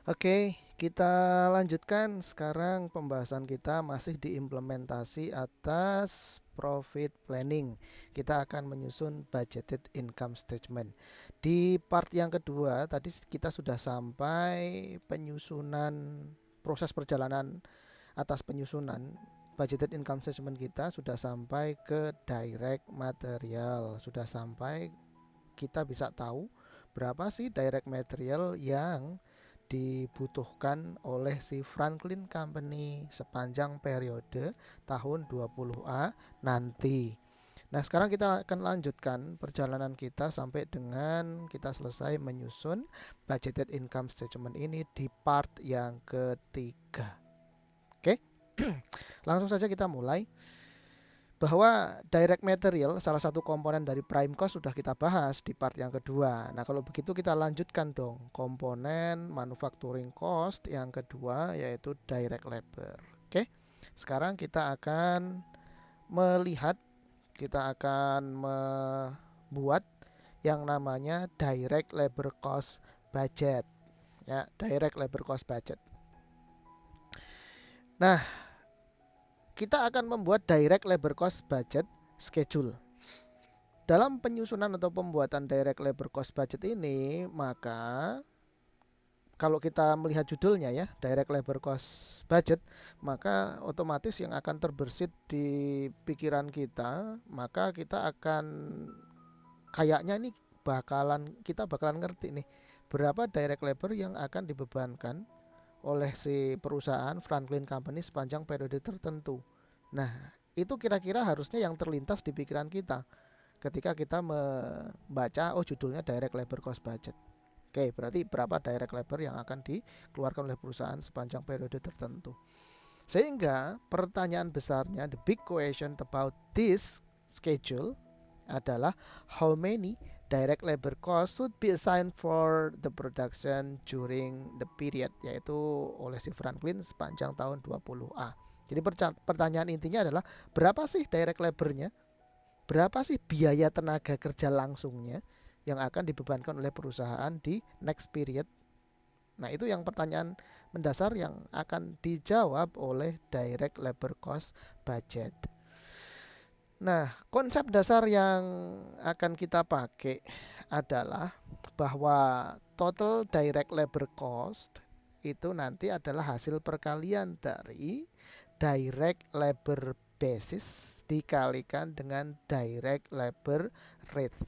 Oke, kita lanjutkan sekarang pembahasan kita masih di implementasi atas profit planning. Kita akan menyusun budgeted income statement. Di part yang kedua, tadi kita sudah sampai penyusunan proses perjalanan atas penyusunan budgeted income statement kita sudah sampai ke direct material. Sudah sampai kita bisa tahu berapa sih direct material yang dibutuhkan oleh si Franklin Company sepanjang periode tahun 20A nanti. Nah, sekarang kita akan lanjutkan perjalanan kita sampai dengan kita selesai menyusun budgeted income statement ini di part yang ketiga. Oke, langsung saja kita mulai bahwa direct material salah satu komponen dari prime cost sudah kita bahas di part yang kedua. Nah, kalau begitu kita lanjutkan dong komponen manufacturing cost yang kedua yaitu direct labor. Oke. Sekarang kita akan melihat kita akan membuat yang namanya direct labor cost budget. Ya, direct labor cost budget. Nah, kita akan membuat direct labor cost budget schedule. Dalam penyusunan atau pembuatan direct labor cost budget ini, maka kalau kita melihat judulnya ya, direct labor cost budget, maka otomatis yang akan terbersit di pikiran kita, maka kita akan kayaknya ini kita bakalan ngerti nih berapa direct labor yang akan dibebankan oleh si perusahaan Franklin Company sepanjang periode tertentu. Nah, itu kira-kira harusnya yang terlintas di pikiran kita ketika kita membaca judulnya direct labor cost budget. Oke, berarti berapa direct labor yang akan dikeluarkan oleh perusahaan sepanjang periode tertentu. Sehingga pertanyaan besarnya, the big question about this schedule adalah how many direct labor cost should be assigned for the production during the period, yaitu oleh si Franklin sepanjang tahun 20A. Jadi pertanyaan intinya adalah berapa sih direct labornya, berapa sih biaya tenaga kerja langsungnya yang akan dibebankan oleh perusahaan di next period. Nah, itu yang pertanyaan mendasar yang akan dijawab oleh direct labor cost budget. Nah, konsep dasar yang akan kita pakai adalah bahwa total direct labor cost itu nanti adalah hasil perkalian dari direct labor basis dikalikan dengan direct labor rate.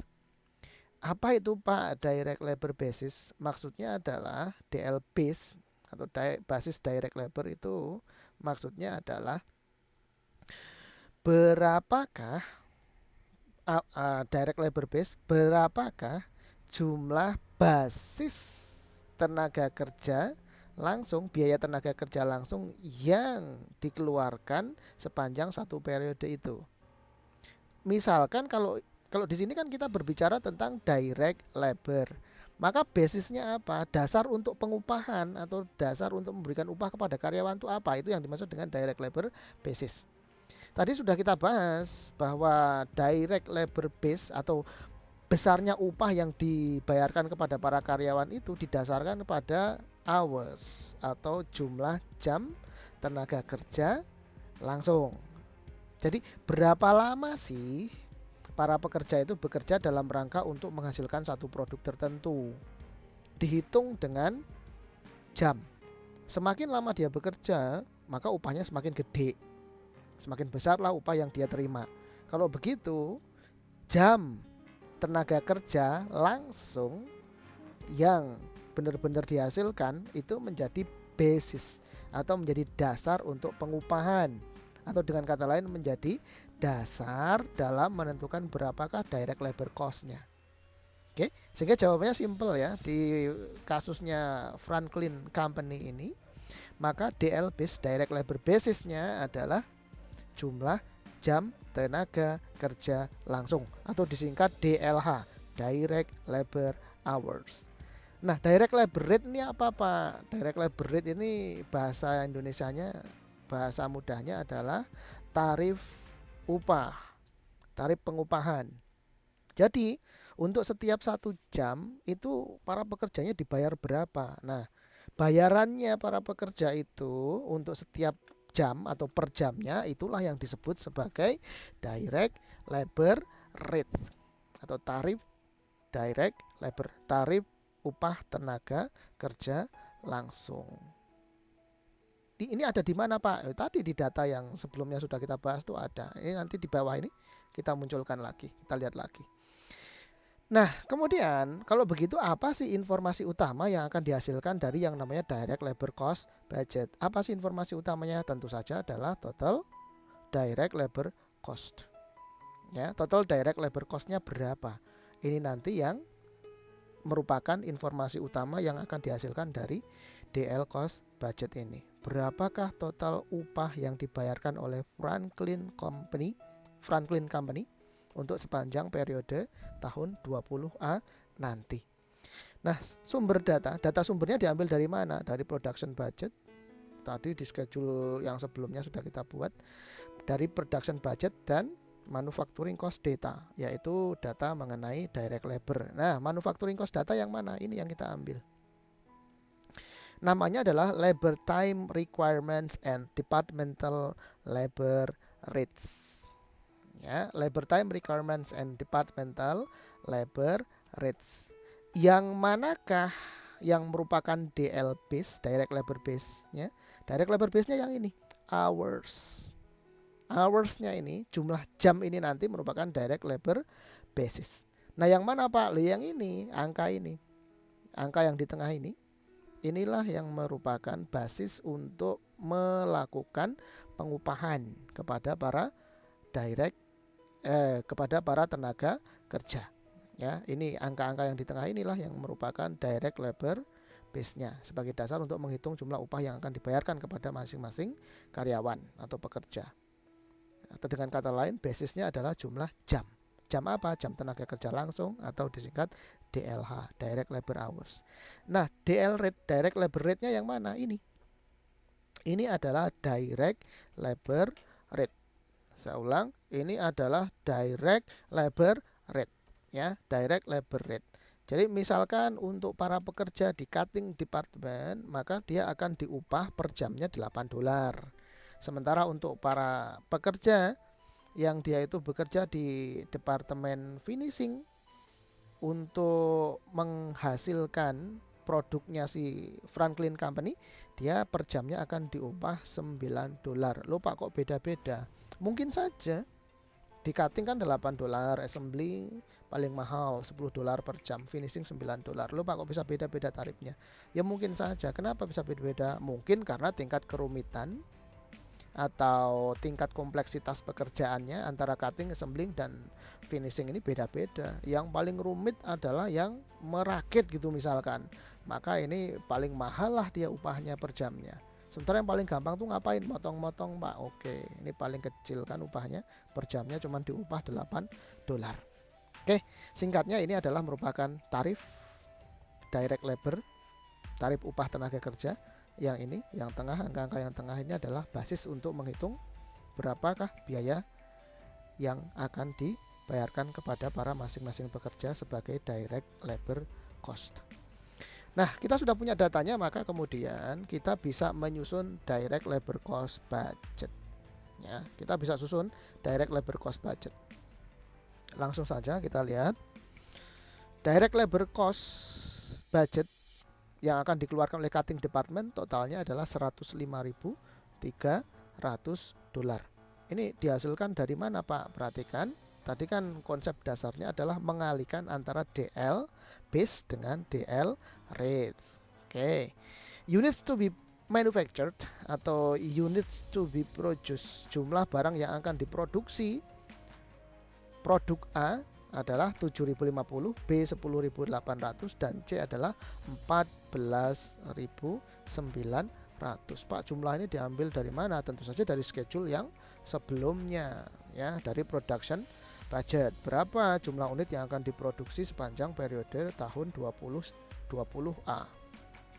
Apa itu Pak direct labor basis? Maksudnya adalah DL base atau basis direct labor itu maksudnya adalah berapakah direct labor base, berapakah jumlah basis tenaga kerja langsung, biaya tenaga kerja langsung yang dikeluarkan sepanjang satu periode itu. Misalkan kalau kalau di sini kan kita berbicara tentang direct labor. Maka basisnya apa? Dasar untuk pengupahan atau dasar untuk memberikan upah kepada karyawan itu apa? Itu yang dimaksud dengan direct labor basis. Tadi sudah kita bahas bahwa direct labor base atau besarnya upah yang dibayarkan kepada para karyawan itu didasarkan pada hours atau jumlah jam tenaga kerja langsung. Jadi berapa lama sih para pekerja itu bekerja dalam rangka untuk menghasilkan satu produk tertentu? Dihitung dengan jam. Semakin lama dia bekerja, maka upahnya semakin gede. Semakin besarlah upah yang dia terima. Kalau begitu, jam tenaga kerja langsung yang benar-benar dihasilkan itu menjadi basis atau menjadi dasar untuk pengupahan, atau dengan kata lain menjadi dasar dalam menentukan berapakah direct labor cost-nya. Oke, sehingga jawabannya simple ya. Di kasusnya Franklin Company ini, maka DL base direct labor basisnya adalah jumlah jam tenaga kerja langsung atau disingkat DLH, direct labor hours. Nah, direct labor rate ini apa Pak? Direct labor rate ini bahasa Indonesianya, bahasa mudahnya adalah tarif upah, tarif pengupahan. Jadi untuk setiap 1 jam itu para pekerjanya dibayar berapa. Nah, bayarannya para pekerja itu untuk setiap jam atau per jamnya, itulah yang disebut sebagai direct labor rate atau tarif direct labor, tarif upah tenaga kerja langsung. Ini ada di mana Pak? Tadi di data yang sebelumnya sudah kita bahas tuh ada. Ini nanti di bawah ini kita munculkan lagi, kita lihat lagi. Nah, kemudian kalau begitu apa sih informasi utama yang akan dihasilkan dari yang namanya direct labor cost budget? Apa sih informasi utamanya? Tentu saja adalah total direct labor cost. Ya, total direct labor cost-nya berapa? Ini nanti yang merupakan informasi utama yang akan dihasilkan dari DL cost budget ini. Berapakah total upah yang dibayarkan oleh Franklin Company untuk sepanjang periode tahun 20A nanti. Nah, sumber data sumbernya diambil dari mana? Dari production budget. Tadi di schedule yang sebelumnya sudah kita buat. Dari production budget dan manufacturing cost data, yaitu data mengenai direct labor. Nah, manufacturing cost data yang mana? Ini yang kita ambil. Namanya adalah Labor Time Requirements and Departmental Labor Rates. Ya, Labor Time Requirements and Departmental Labor Rates. Yang manakah yang merupakan DL base, Direct Labor Base-nya? Direct Labor Base-nya yang ini, hours. Hours-nya ini, jumlah jam ini nanti merupakan Direct Labor Basis. Nah, yang mana Pak? Yang ini, angka ini. Angka yang di tengah ini. Inilah yang merupakan basis untuk melakukan pengupahan kepada para kepada para tenaga kerja. Ya, ini angka-angka yang di tengah inilah yang merupakan direct labor base-nya sebagai dasar untuk menghitung jumlah upah yang akan dibayarkan kepada masing-masing karyawan atau pekerja. Atau dengan kata lain, basisnya adalah jumlah jam. Jam apa? Jam tenaga kerja langsung atau disingkat DLH, Direct Labor Hours. Nah, DL rate, Direct Labor Rate-nya yang mana? Ini adalah Direct Labor Rate. Saya ulang, ini adalah Direct Labor Rate, ya, Direct Labor Rate. Jadi misalkan untuk para pekerja di cutting department, maka dia akan diupah per jamnya $8. Sementara untuk para pekerja yang dia itu bekerja di departemen finishing untuk menghasilkan produknya si Franklin Company, dia per jamnya akan diupah $9. Loh Pak, kok beda-beda? Mungkin saja di cutting kan $8, assembly paling mahal $10 per jam, finishing $9. Loh Pak, kok bisa beda-beda tarifnya? Ya mungkin saja. Kenapa bisa beda-beda? Mungkin karena tingkat kerumitan atau tingkat kompleksitas pekerjaannya antara cutting, assembling, dan finishing ini beda-beda. Yang paling rumit adalah yang merakit gitu misalkan, maka ini paling mahal lah dia upahnya per jamnya. Sementara yang paling gampang tuh ngapain? Motong-motong Pak. Oke, ini paling kecil kan upahnya per jamnya cuma diupah $8. Oke, singkatnya ini adalah merupakan tarif direct labor, tarif upah tenaga kerja. Yang ini, yang tengah, angka-angka yang tengah ini adalah basis untuk menghitung berapakah biaya yang akan dibayarkan kepada para masing-masing pekerja sebagai direct labor cost. Nah, kita sudah punya datanya, maka kemudian kita bisa menyusun direct labor cost budget. Ya, kita bisa susun direct labor cost budget. Langsung saja kita lihat direct labor cost budget yang akan dikeluarkan oleh cutting department totalnya adalah $105.300. Ini dihasilkan dari mana Pak? Perhatikan, tadi kan konsep dasarnya adalah mengalihkan antara DL base dengan DL rate. Oke. Units to be manufactured atau units to be produced, jumlah barang yang akan diproduksi produk A adalah 7.050, B 10.800, dan C adalah 14.900. Pak, jumlah ini diambil dari mana? Tentu saja dari schedule yang sebelumnya, ya, dari production budget. Berapa jumlah unit yang akan diproduksi sepanjang periode tahun 2020A.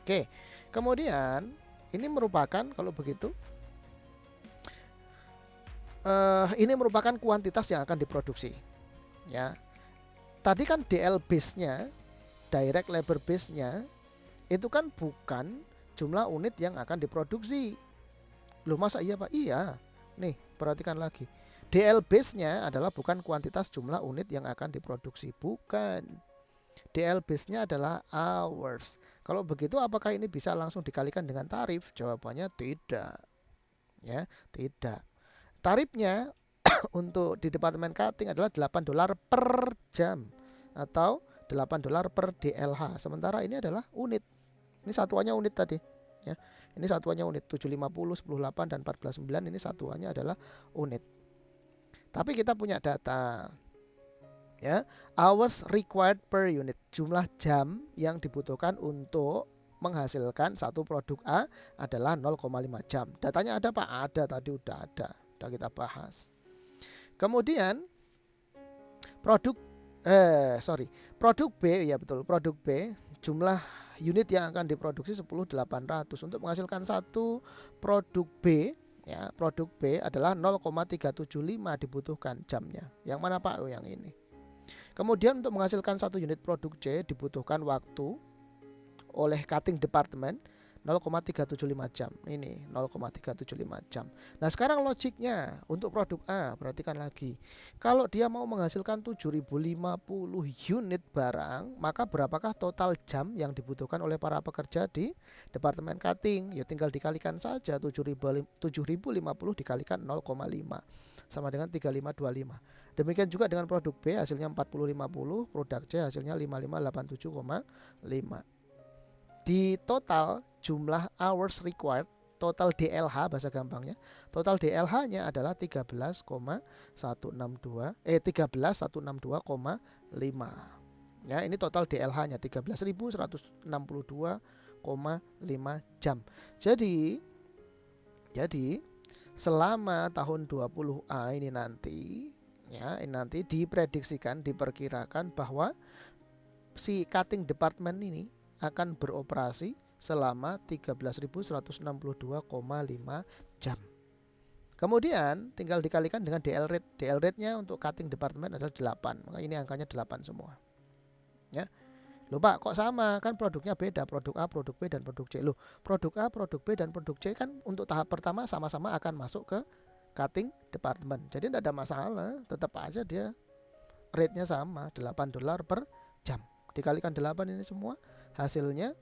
Oke, kemudian ini merupakan, kalau begitu ini merupakan kuantitas yang akan diproduksi. Ya, tadi kan DL base-nya, direct labor base-nya itu kan bukan jumlah unit yang akan diproduksi. Loh masa iya Pak? Iya. Nih, perhatikan lagi. DL base-nya adalah bukan kuantitas jumlah unit yang akan diproduksi, bukan. DL base-nya adalah hours. Kalau begitu apakah ini bisa langsung dikalikan dengan tarif? Jawabannya tidak. Ya, tidak. Tarifnya untuk di departemen cutting adalah $8 per jam atau $8 per DLH. Sementara ini adalah unit. Ini satuannya unit tadi, ya. Ini satuannya unit 750, 108 dan 14.9 ini satuannya adalah unit. Tapi kita punya data, ya, hours required per unit, jumlah jam yang dibutuhkan untuk menghasilkan satu produk A adalah 0,5 jam. Datanya ada Pak? Ada, tadi udah kita bahas. Kemudian produk B, ya betul, produk B, jumlah unit yang akan diproduksi 10.800 untuk menghasilkan satu produk B. Ya, produk B adalah 0,375 dibutuhkan jamnya. Yang mana Pak? Oh, yang ini. Kemudian untuk menghasilkan satu unit produk C dibutuhkan waktu oleh cutting department 0,375 jam. Ini 0,375 jam. Nah, sekarang logiknya untuk produk A, perhatikan lagi. Kalau dia mau menghasilkan 7.050 unit barang, maka berapakah total jam yang dibutuhkan oleh para pekerja di departemen cutting? Ya tinggal dikalikan saja, 7.050 dikalikan 0,5 sama dengan 3525. Demikian juga dengan produk B, hasilnya 4050, produk C hasilnya 5587,5. Di total jumlah hours required, total DLH bahasa gampangnya, total DLH-nya adalah 13.162,5. Ya, ini total DLH-nya 13.162,5 jam. Jadi selama tahun 20A ini nanti, ya, ini nanti diperkirakan bahwa si cutting department ini akan beroperasi selama 13.162,5 jam. Kemudian tinggal dikalikan dengan DL rate. DL rate-nya untuk cutting department adalah 8. Maka ini angkanya 8 semua. Ya. Loh Pak, kok sama? Kan produknya beda, produk A, produk B dan produk C. Loh, produk A, produk B dan produk C kan untuk tahap pertama sama-sama akan masuk ke cutting department. Jadi tidak ada masalah, tetap aja dia rate-nya sama, $8 per jam. Dikalikan 8 ini semua, hasilnya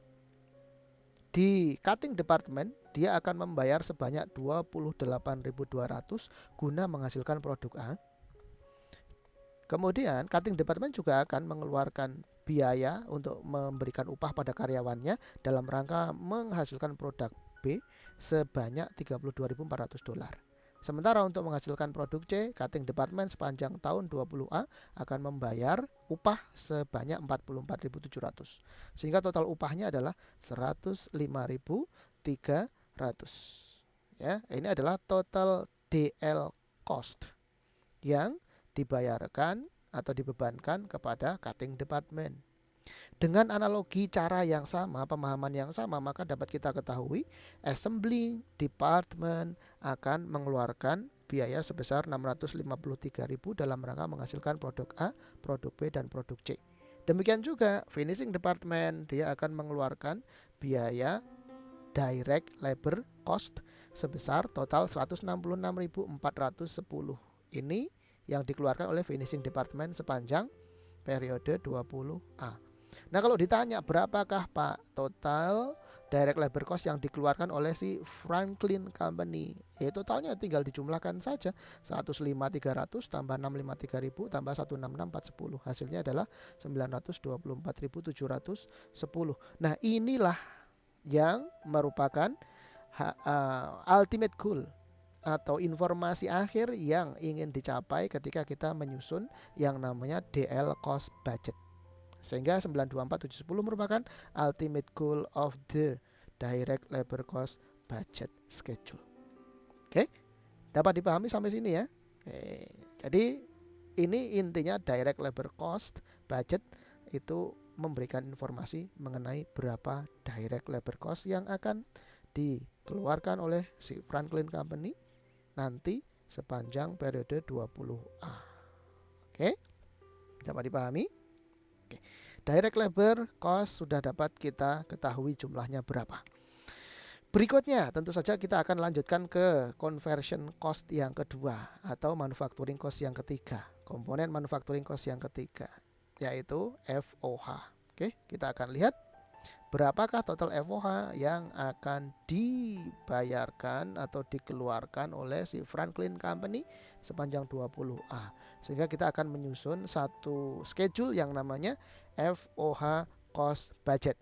di cutting department dia akan membayar sebanyak 28.200 guna menghasilkan produk A. Kemudian cutting department juga akan mengeluarkan biaya untuk memberikan upah pada karyawannya dalam rangka menghasilkan produk B sebanyak $32.400. Sementara untuk menghasilkan produk C, cutting department sepanjang tahun 20A akan membayar upah sebanyak 44.700. Sehingga total upahnya adalah 105.300. Ya, ini adalah total DL cost yang dibayarkan atau dibebankan kepada cutting department. Dengan analogi cara yang sama, pemahaman yang sama, maka dapat kita ketahui assembly department akan mengeluarkan biaya sebesar 653.000 dalam rangka menghasilkan produk A, produk B dan produk C. Demikian juga finishing department, dia akan mengeluarkan biaya direct labor cost sebesar total 166.410. Ini yang dikeluarkan oleh finishing department sepanjang periode 20A. Nah, kalau ditanya berapakah Pak total direct labor cost yang dikeluarkan oleh si Franklin Company, ya totalnya tinggal dijumlahkan saja, 105.300 tambah 653.000 tambah 166.410, hasilnya adalah 924.710. Nah, inilah yang merupakan ultimate goal atau informasi akhir yang ingin dicapai ketika kita menyusun yang namanya DL cost budget. Sehingga 924710 merupakan ultimate goal of the direct labor cost budget schedule. Oke, dapat dipahami sampai sini ya. Oke, jadi ini intinya direct labor cost budget itu memberikan informasi mengenai berapa direct labor cost yang akan dikeluarkan oleh si Franklin Company nanti sepanjang periode 20A. Oke, dapat dipahami? Oke. Direct labor cost sudah dapat kita ketahui jumlahnya berapa. Berikutnya tentu saja kita akan lanjutkan ke conversion cost yang kedua atau manufacturing cost yang ketiga. Komponen manufacturing cost yang ketiga yaitu FOH. Oke, kita akan lihat berapakah total FOH yang akan dibayarkan atau dikeluarkan oleh si Franklin Company sepanjang 20A. Sehingga kita akan menyusun satu schedule yang namanya FOH cost budget.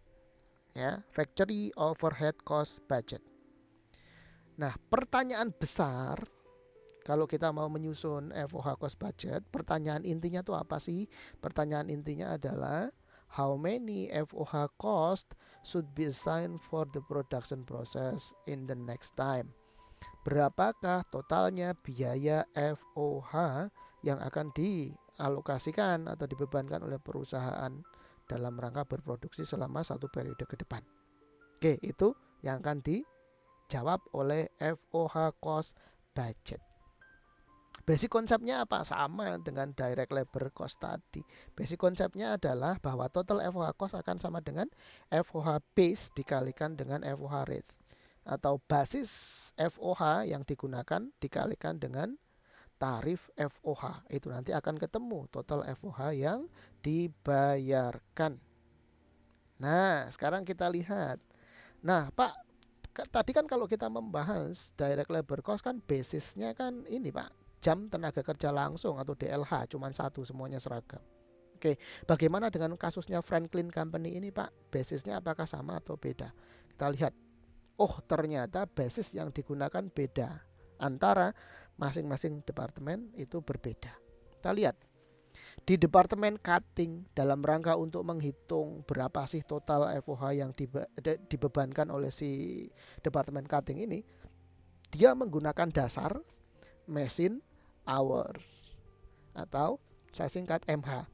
Ya, Factory Overhead Cost Budget. Nah, pertanyaan besar kalau kita mau menyusun FOH cost budget, pertanyaan intinya tuh apa sih? Pertanyaan intinya adalah how many FOH cost should be assigned for the production process in the next time? Berapakah totalnya biaya FOH yang akan dialokasikan atau dibebankan oleh perusahaan dalam rangka berproduksi selama satu periode ke depan? Oke, itu yang akan dijawab oleh FOH cost budget. Basic konsepnya apa? Sama dengan direct labor cost tadi. Basic konsepnya adalah bahwa total FOH cost akan sama dengan FOH base dikalikan dengan FOH rate, atau basis FOH yang digunakan dikalikan dengan tarif FOH. Itu nanti akan ketemu total FOH yang dibayarkan. Nah, sekarang kita lihat. Nah, Pak, tadi kan kalau kita membahas direct labor cost kan basisnya kan ini, Pak, jam tenaga kerja langsung atau DLH, cuma satu, semuanya seragam. Oke, bagaimana dengan kasusnya Franklin Company ini, Pak? Basisnya apakah sama atau beda? Kita lihat. Oh, ternyata basis yang digunakan beda. Antara masing-masing departemen itu berbeda. Kita lihat. Di departemen cutting, dalam rangka untuk menghitung berapa sih total FOH yang dibebankan oleh si departemen cutting ini, dia menggunakan dasar machine hours atau saya singkat MH.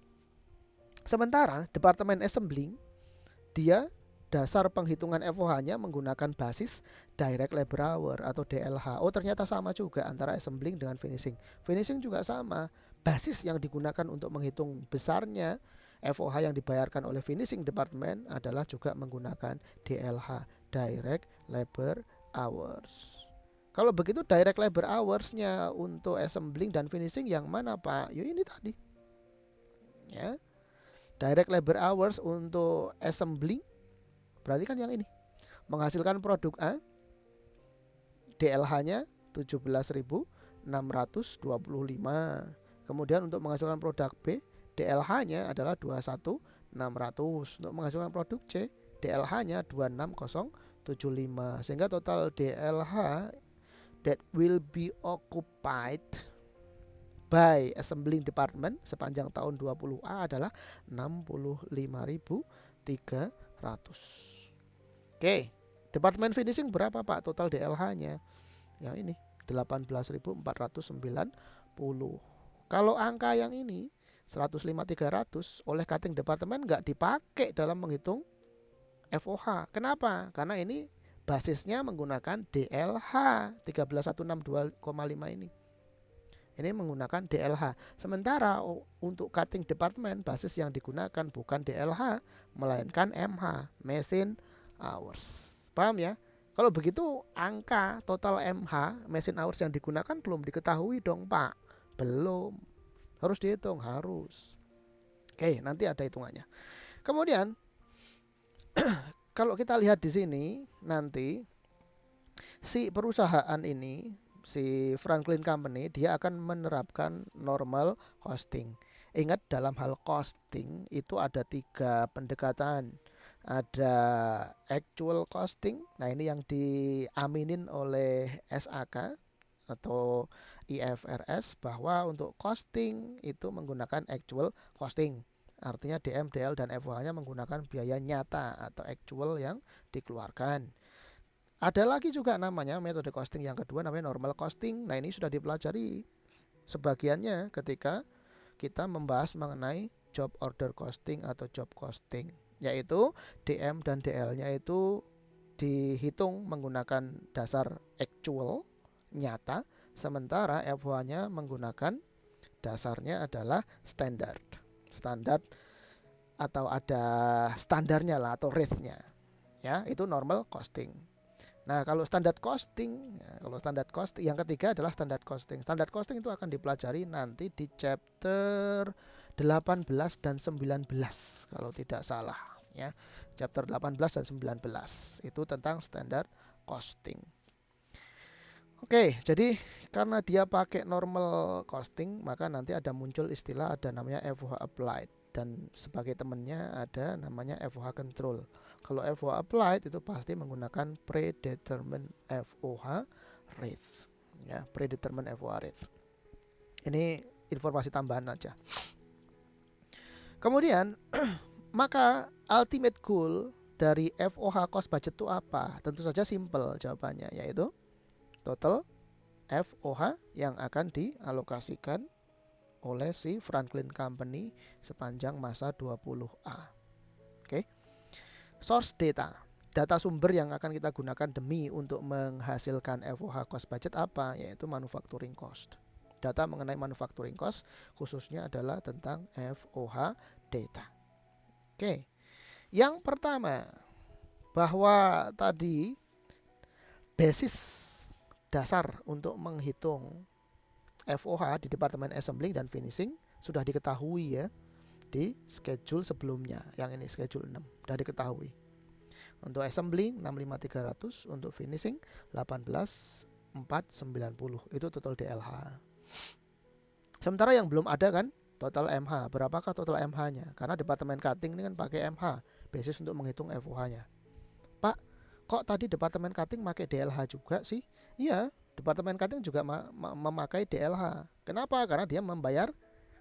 Sementara departemen assembling, dia dasar penghitungan FOH-nya menggunakan basis direct labor hour atau DLH. Oh, ternyata sama juga antara assembling dengan finishing. Finishing juga sama. Basis yang digunakan untuk menghitung besarnya FOH yang dibayarkan oleh finishing department adalah juga menggunakan DLH, direct labor hours. Kalau begitu direct labor hours-nya untuk assembling dan finishing yang mana, Pak? Ya ini tadi. Ya. Direct labor hours untuk assembling berarti kan yang ini. Menghasilkan produk A, DLH-nya 17.625. Kemudian untuk menghasilkan produk B, DLH-nya adalah 21.600. Untuk menghasilkan produk C, DLH-nya 26.075. Sehingga total DLH that will be occupied by assembling department sepanjang tahun 20A adalah 65.300. Oke, departemen finishing berapa, Pak, total DLH-nya? Yang ini 18.490. Kalau angka yang ini 105.300 oleh cutting department nggak dipakai dalam menghitung FOH. Kenapa? Karena ini basisnya menggunakan DLH 13.162,5 ini. Ini menggunakan DLH. Sementara untuk cutting department basis yang digunakan bukan DLH melainkan MH, machine hours. Paham ya? Kalau begitu angka total MH, machine hours yang digunakan belum diketahui dong, Pak. Belum. Harus dihitung, harus. Oke, nanti ada hitungannya. Kemudian kalau kita lihat di sini nanti si perusahaan ini, si Franklin Company, dia akan menerapkan normal costing. Ingat, dalam hal costing itu ada 3 pendekatan. Ada actual costing. Nah, ini yang diaminin oleh SAK atau IFRS bahwa untuk costing itu menggunakan actual costing. Artinya DM, DL, dan FOH-nya menggunakan biaya nyata atau actual yang dikeluarkan. Ada lagi juga namanya metode costing yang kedua, namanya normal costing. Nah, ini sudah dipelajari sebagiannya ketika kita membahas mengenai job order costing atau job costing, yaitu DM dan DL-nya itu dihitung menggunakan dasar actual nyata, sementara FOH-nya menggunakan dasarnya adalah standar atau ada standarnya lah atau rate-nya. Ya, itu normal costing. Nah, kalau standar costing, ya, kalau standar costing yang ketiga adalah standar costing. Standar costing itu akan dipelajari nanti di chapter 18 dan 19 kalau tidak salah, ya. Chapter 18 dan 19 itu tentang standar costing. Oke, jadi karena dia pakai normal costing, maka nanti ada muncul istilah ada namanya FOH applied dan sebagai temennya ada namanya FOH control. Kalau FOH applied itu pasti menggunakan predetermined FOH rate, ya, predetermined FOH rate. Ini informasi tambahan aja. Kemudian maka ultimate goal dari FOH cost budget itu apa? Tentu saja simple jawabannya, yaitu total FOH yang akan dialokasikan oleh si Franklin Company sepanjang masa 20A. Oke. Source data. Data sumber yang akan kita gunakan demi untuk menghasilkan FOH cost budget apa? Yaitu manufacturing cost. Data mengenai manufacturing cost khususnya adalah tentang FOH data. Oke. Yang pertama, bahwa tadi basis dasar untuk menghitung FOH di Departemen Assembling dan Finishing sudah diketahui ya di schedule sebelumnya. Yang ini schedule 6 sudah diketahui. Untuk Assembling 65300, untuk Finishing 18490. Itu total DLH. Sementara yang belum ada kan total MH. Berapakah total MH-nya? Karena Departemen Cutting ini kan pakai MH basis untuk menghitung FOH-nya. Pak, kok tadi Departemen Cutting pakai DLH juga sih? Iya, Departemen Cutting juga memakai DLH. Kenapa? Karena dia membayar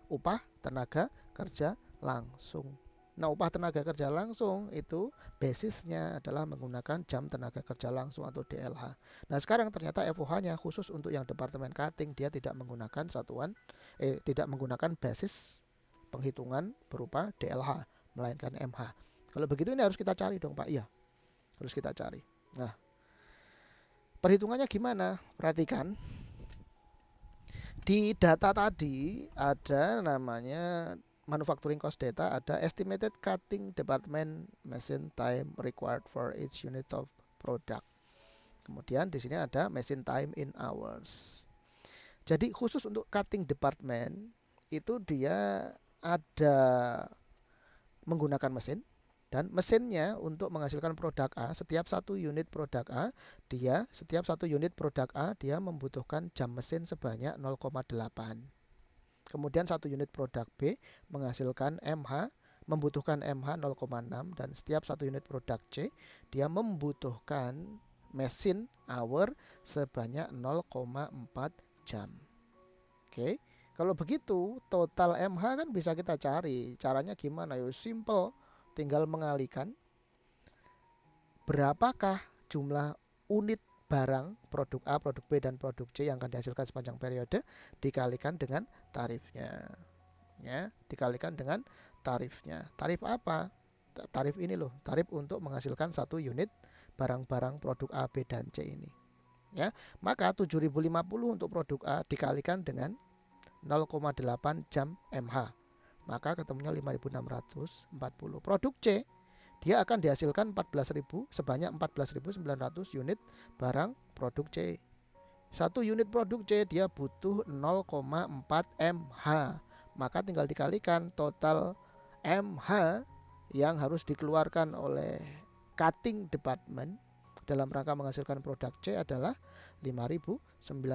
upah tenaga kerja langsung. Nah, upah tenaga kerja langsung itu basisnya adalah menggunakan jam tenaga kerja langsung atau DLH. Nah, sekarang ternyata FOH-nya khusus untuk yang Departemen Cutting dia tidak menggunakan tidak menggunakan basis penghitungan berupa DLH, melainkan MH. Kalau begitu ini harus kita cari dong, Pak. Iya, harus kita cari. Nah, perhitungannya gimana? Perhatikan. Di data tadi ada namanya manufacturing cost data, ada estimated cutting department machine time required for each unit of product. Kemudian di sini ada machine time in hours. Jadi khusus untuk cutting department itu dia ada menggunakan mesin. Dan mesinnya untuk menghasilkan produk A, setiap satu unit produk A, dia membutuhkan jam mesin sebanyak 0,8. Kemudian satu unit produk B menghasilkan membutuhkan MH 0,6 dan setiap satu unit produk C dia membutuhkan mesin hour sebanyak 0,4 jam. Oke. Kalau begitu total MH kan bisa kita cari. Caranya gimana? Yo simple. Tinggal mengalihkan berapakah jumlah unit barang produk A, produk B, dan produk C yang akan dihasilkan sepanjang periode dikalikan dengan tarifnya. Ya, dikalikan dengan tarifnya. Tarif apa? Tarif ini loh, tarif untuk menghasilkan satu unit barang-barang produk A, B, dan C ini. Ya, maka 7.050 untuk produk A dikalikan dengan 0,8 jam MH. Maka ketemunya 5.640. Produk C dia akan dihasilkan sebanyak 14.900 unit barang produk C. Satu unit produk C dia butuh 0,4 MH. Maka tinggal dikalikan total MH yang harus dikeluarkan oleh cutting department dalam rangka menghasilkan produk C adalah 5.960.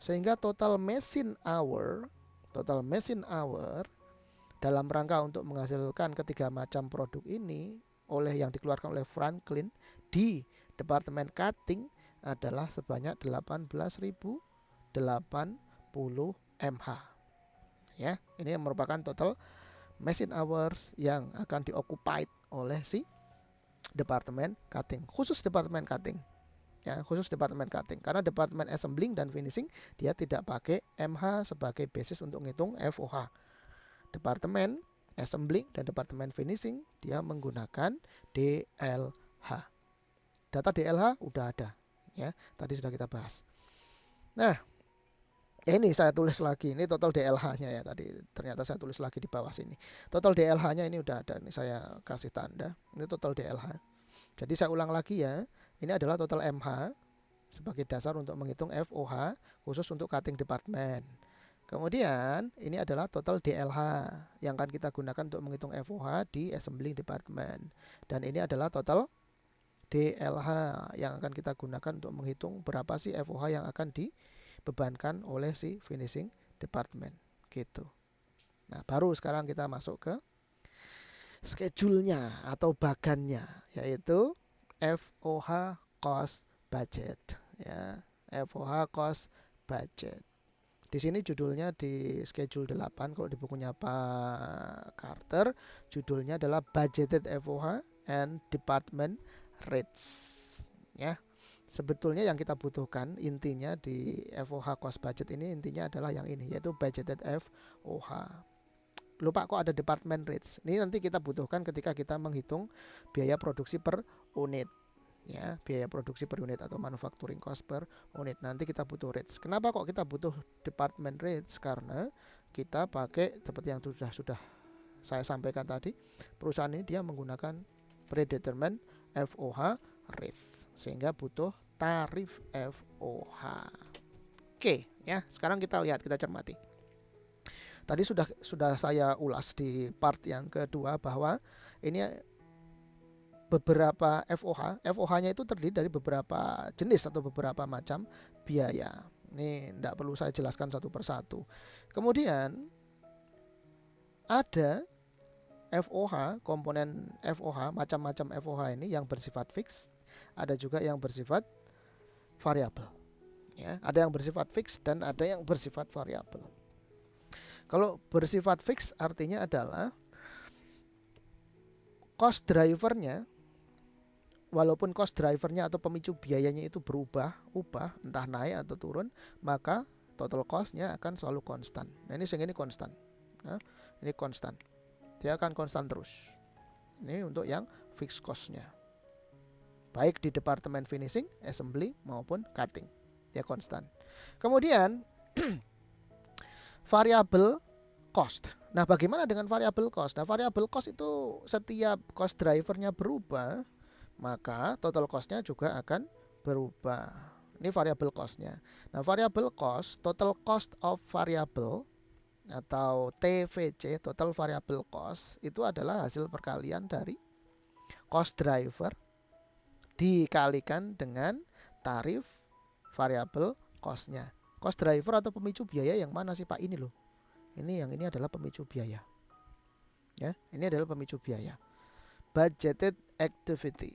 Sehingga total machine hour dalam rangka untuk menghasilkan ketiga macam produk ini yang dikeluarkan oleh Franklin di Departemen Cutting adalah sebanyak 18.080 mH. Ya, ini merupakan total machine hours yang akan dioccupied oleh si Departemen Cutting, khusus Departemen Cutting. Ya, khusus Departemen Cutting. Karena Departemen Assembling dan Finishing dia tidak pakai MH sebagai basis untuk menghitung FOH. Departemen Assembling dan Departemen Finishing dia menggunakan DLH. Data DLH udah ada, ya. Tadi sudah kita bahas. Nah, ini saya tulis lagi. Ini total DLH-nya ya tadi. Ternyata saya tulis lagi di bawah sini. Total DLH-nya ini udah ada. Ini saya kasih tanda. Ini total DLH. Jadi saya ulang lagi ya, ini adalah total MH sebagai dasar untuk menghitung FOH khusus untuk cutting department. Kemudian ini adalah total DLH yang akan kita gunakan untuk menghitung FOH di assembling department. Dan ini adalah total DLH yang akan kita gunakan untuk menghitung berapa sih FOH yang akan dibebankan oleh si finishing department gitu. Nah, baru sekarang kita masuk ke schedule-nya atau bagannya, yaitu FOH cost budget ya. FOH cost budget. Di sini judulnya di schedule 8, kalau di bukunya Pak Carter judulnya adalah budgeted FOH and department rates ya. Sebetulnya yang kita butuhkan intinya di FOH cost budget ini intinya adalah yang ini, yaitu budgeted FOH. Lupa kok ada department rates. Ini nanti kita butuhkan ketika kita menghitung biaya produksi per unit ya, biaya produksi per unit atau manufacturing cost per unit. Nanti kita butuh rates. Kenapa kok kita butuh department rates? Karena kita pakai seperti yang sudah saya sampaikan tadi, perusahaan ini dia menggunakan predetermined FOH rates sehingga butuh tarif FOH. Oke ya, sekarang kita lihat, kita cermati. Tadi sudah saya ulas di part yang kedua bahwa ini beberapa FOH-nya itu terdiri dari beberapa jenis atau beberapa macam biaya. Ini tidak perlu saya jelaskan satu persatu. Kemudian ada FOH, komponen FOH, macam-macam FOH ini yang bersifat fix, ada juga yang bersifat variabel. Ya, ada yang bersifat fix dan ada yang bersifat variabel. Kalau bersifat fix artinya adalah cost drivernya, walaupun cost drivernya atau pemicu biayanya itu berubah, entah naik atau turun, maka total costnya akan selalu konstan. Nah ini sehingga ini konstan. Nah, ini konstan. Dia akan konstan terus. Ini untuk yang fixed costnya. Baik di departemen finishing, assembly maupun cutting. Dia konstan. Kemudian variable cost. Nah, bagaimana dengan variable cost? Nah, variable cost itu setiap cost drivernya berubah, maka total cost-nya juga akan berubah. Ini variable cost-nya. Nah, variable cost, total cost of variable atau TVC, total variable cost, itu adalah hasil perkalian dari cost driver dikalikan dengan tarif variable cost-nya. Cost driver atau pemicu biaya yang mana sih Pak? Ini loh. Yang ini adalah pemicu biaya. Ya, ini adalah pemicu biaya. Budgeted activity.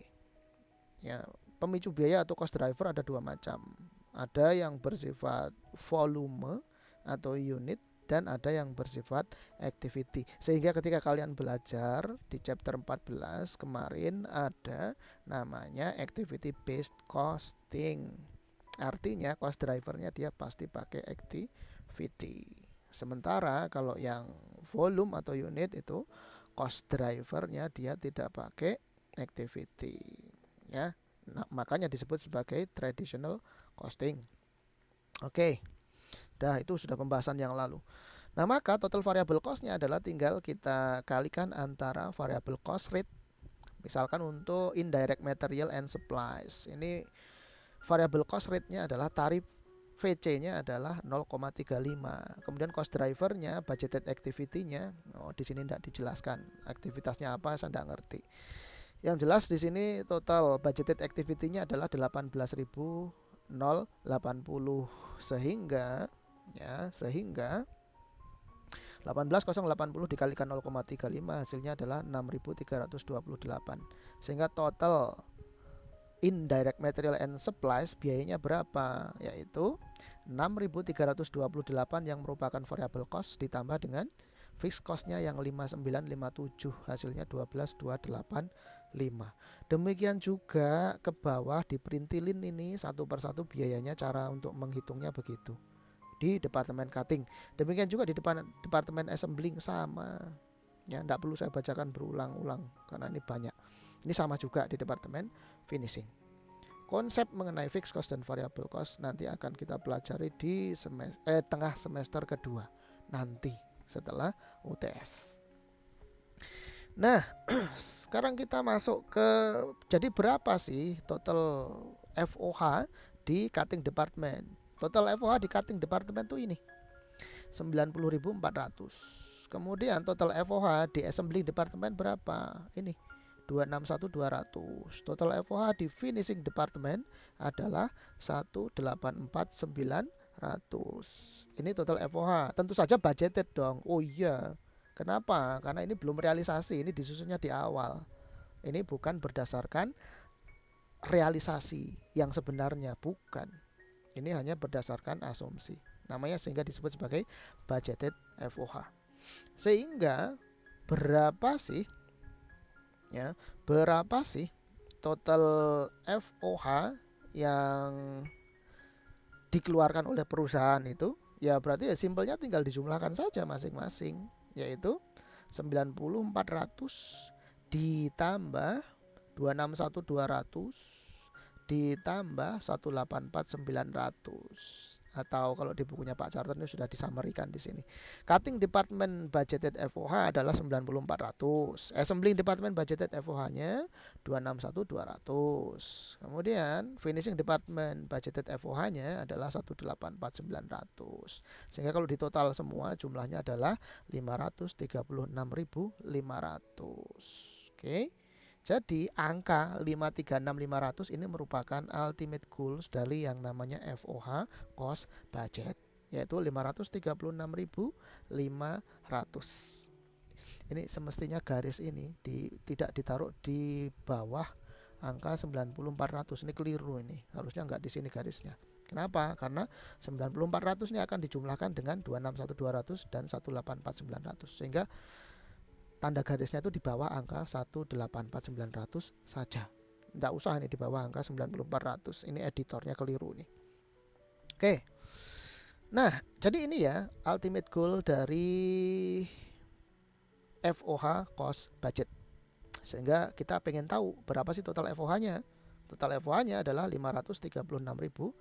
Ya, pemicu biaya atau cost driver ada dua macam. Ada yang bersifat volume atau unit dan ada yang bersifat activity. Sehingga ketika kalian belajar di chapter 14 kemarin ada namanya activity based costing. Artinya cost drivernya dia pasti pakai activity. Sementara kalau yang volume atau unit itu cost drivernya dia tidak pakai activity. Ya, nah, makanya disebut sebagai traditional costing. Oke, dah itu sudah pembahasan yang lalu. Nah maka total variable cost-nya adalah tinggal kita kalikan antara variable cost rate. Misalkan untuk indirect material and supplies, ini variable cost rate-nya adalah tarif VC-nya adalah 0,35. Kemudian cost driver-nya, budgeted activity-nya, di sini tidak dijelaskan aktivitasnya apa, saya tidak ngerti. Yang jelas di sini total budgeted activity-nya adalah 18.080 sehingga 18.080 dikalikan 0,35 hasilnya adalah 6.328. Sehingga total indirect material and supplies biayanya berapa? Yaitu 6.328 yang merupakan variable cost ditambah dengan fixed cost-nya yang 5957, hasilnya 12.285. Demikian juga ke bawah diperintilin ini satu persatu biayanya, cara untuk menghitungnya begitu. Di departemen cutting, demikian juga di departemen assembling sama. Ya, tidak perlu saya bacakan berulang-ulang karena ini banyak. Ini sama juga di departemen finishing. Konsep mengenai fixed cost dan variable cost nanti akan kita pelajari di tengah semester kedua nanti setelah UTS. Nah, sekarang kita masuk ke jadi berapa sih total FOH di cutting department? Total FOH di cutting department tuh ini 90.400. Kemudian total FOH di assembly department berapa? Ini 261.200. Total FOH di finishing department adalah 184.900. Ini total FOH. Tentu saja budgeted dong. Oh iya. Kenapa? Karena ini belum realisasi, ini disusunnya di awal. Ini bukan berdasarkan realisasi yang sebenarnya, bukan. Ini hanya berdasarkan asumsi. Namanya sehingga disebut sebagai budgeted FOH. Sehingga berapa sih berapa sih total FOH yang dikeluarkan oleh perusahaan itu? Ya berarti ya simpelnya tinggal dijumlahkan saja masing-masing, yaitu 90.400 ditambah 261.200 ditambah 184.900, atau kalau di bukunya Pak Charter ini sudah disamarikan di sini. Cutting department budgeted FOH adalah 90.400. Assembling department budgeted FOH-nya 261.200. Kemudian finishing department budgeted FOH-nya adalah 184.900. Sehingga kalau ditotal semua jumlahnya adalah 536.500. Oke. Jadi angka 536.500 ini merupakan ultimate goals dari yang namanya FOH cost budget, yaitu 536.500. Ini semestinya garis ini tidak ditaruh di bawah angka 90.400. Ini keliru, ini harusnya nggak di sini garisnya. Kenapa? Karena 90.400 ini akan dijumlahkan dengan 261.200 dan 184.900, sehingga tanda garisnya itu di bawah angka 184.900 saja. Tidak usah ini di bawah angka 90.400. Ini editornya keliru nih. Oke. Nah, jadi ini ya ultimate goal dari FOH cost budget. Sehingga kita pengen tahu berapa sih total FOH-nya. Total FOH-nya adalah 536.500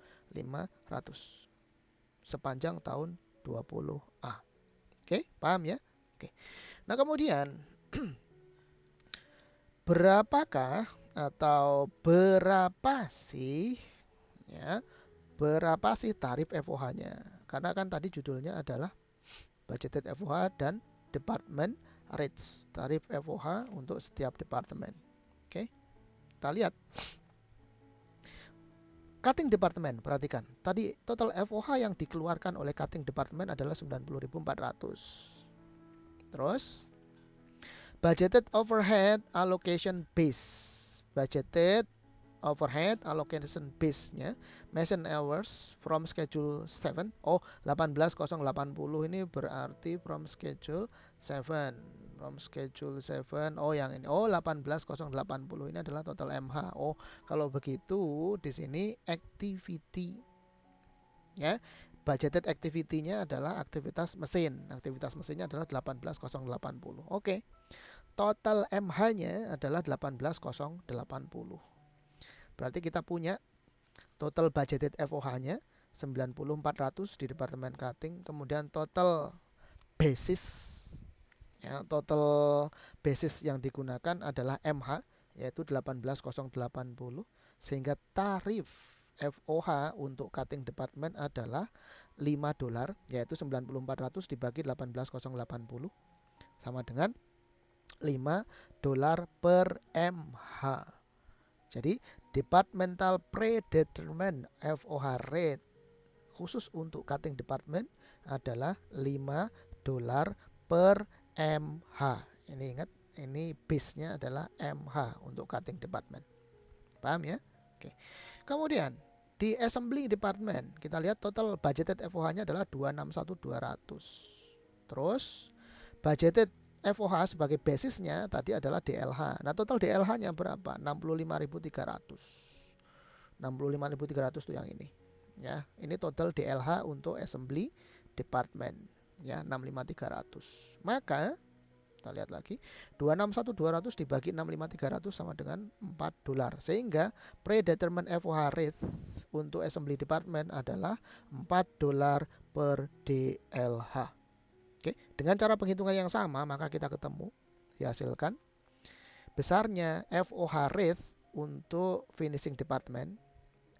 sepanjang tahun 20A. Oke, paham ya? Oke. Nah, kemudian berapakah atau berapa sih tarif FOH-nya? Karena kan tadi judulnya adalah budgeted FOH dan department rates, tarif FOH untuk setiap departemen. Oke. Kita lihat. Cutting department, perhatikan. Tadi total FOH yang dikeluarkan oleh cutting department adalah 90.400. Terus budgeted overhead allocation base. Budgeted overhead allocation base-nya machine hours from schedule 7. 18.080 ini berarti from schedule 7. From schedule 7. Yang ini. 18.080 ini adalah total MH. Kalau begitu di sini activity. Ya. Budgeted activity-nya adalah aktivitas mesin. Aktivitas mesinnya adalah 18.080. Oke. Total MH-nya adalah 18.080. Berarti kita punya total budgeted FOH-nya 90.400 di departemen cutting. Kemudian total basis yang digunakan adalah MH, yaitu 18.080. Sehingga tarif FOH untuk cutting department adalah $5, yaitu 90.400 dibagi 18.080 sama dengan $5 per MH. Jadi departmental predetermined FOH rate khusus untuk cutting department adalah $5 per MH. Ini ingat, ini base-nya adalah MH untuk cutting department. Paham ya? Oke. Kemudian di assembly department kita lihat total budgeted FOH-nya adalah 261.200. Terus budgeted FOH sebagai basisnya tadi adalah DLH. Nah, total DLH-nya berapa? 65.300. 65.300 itu yang ini. Ya, ini total DLH untuk assembly department. Ya, 65.300. Maka kita lihat lagi, 261.200 dibagi 65.300 sama dengan $4. Sehingga predetermined FOH rate untuk assembly department adalah $4 per DLH. Oke, dengan cara penghitungan yang sama maka kita ketemu dihasilkan besarnya FOH rate untuk finishing department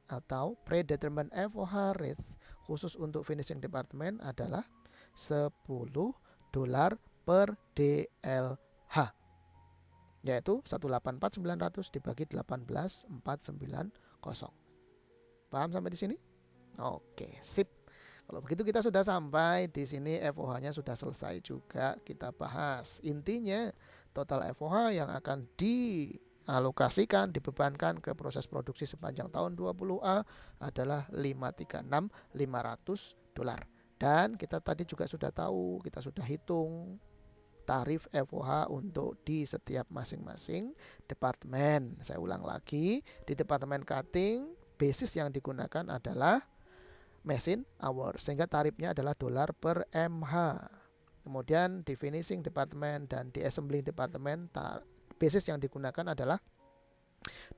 atau predetermined FOH rate khusus untuk finishing department adalah $10 per DLH, yaitu 184.900 dibagi 18.490. Paham sampai di sini? Oke, sip. Kalau begitu kita sudah sampai di sini, FOH-nya sudah selesai juga kita bahas. Intinya total FOH yang akan dialokasikan, dibebankan ke proses produksi sepanjang tahun 20A adalah $536.500. Dan kita tadi juga sudah tahu, kita sudah hitung tarif FOH untuk di setiap masing-masing departemen. Saya ulang lagi, di departemen cutting basis yang digunakan adalah machine hour, sehingga tarifnya adalah $1 per MH. Kemudian di finishing department dan di assembling department basis yang digunakan adalah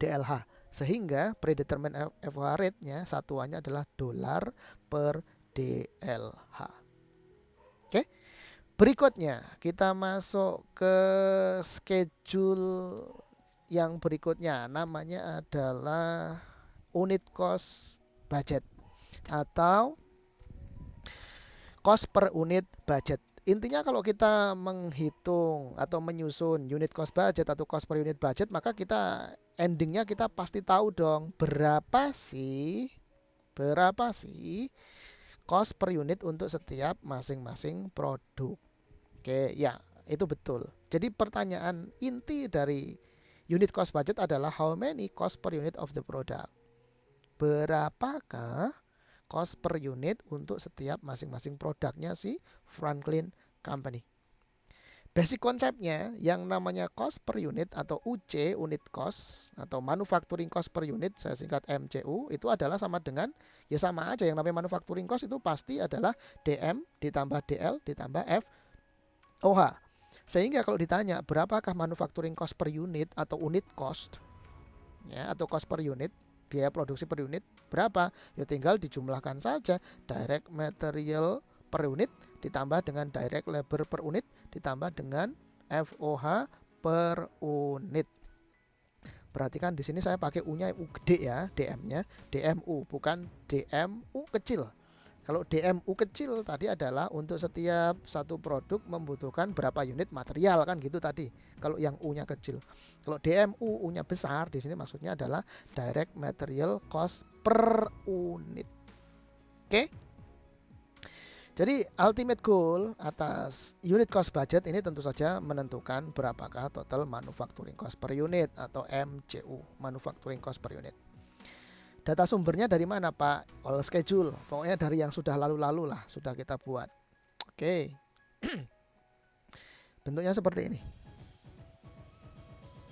DLH, sehingga predetermined FOH rate-nya satuannya adalah $1 per DLH. Oke. Berikutnya kita masuk ke schedule yang berikutnya, namanya adalah unit cost budget atau cost per unit budget. Intinya kalau kita menghitung atau menyusun unit cost budget atau cost per unit budget, maka kita endingnya kita pasti tahu dong berapa sih cost per unit untuk setiap masing-masing produk. Oke, ya, itu betul. Jadi pertanyaan inti dari unit cost budget adalah how many cost per unit of the product. Berapakah cost per unit untuk setiap masing-masing produknya si Franklin Company. Basic konsepnya yang namanya cost per unit atau UC, unit cost atau manufacturing cost per unit, saya singkat MCU, itu adalah sama dengan, ya sama aja, yang namanya manufacturing cost itu pasti adalah DM ditambah DL ditambah FOH. Sehingga kalau ditanya berapakah manufacturing cost per unit atau unit cost, ya, atau cost per unit, biaya produksi per unit berapa, ya tinggal dijumlahkan saja direct material per unit ditambah dengan direct labor per unit ditambah dengan FOH per unit. Perhatikan di sini saya pakai U-nya U gede ya, DM-nya DMU bukan DMU kecil. Kalau DMU kecil tadi adalah untuk setiap satu produk membutuhkan berapa unit material kan gitu tadi. Kalau yang U-nya kecil. Kalau DMU U-nya besar, di sini maksudnya adalah direct material cost per unit. Oke? Jadi ultimate goal atas unit cost budget ini tentu saja menentukan berapakah total manufacturing cost per unit atau MCU, manufacturing cost per unit. Data sumbernya dari mana Pak? All schedule, pokoknya dari yang sudah lalu-lalu lah, sudah kita buat. Oke. Bentuknya seperti ini.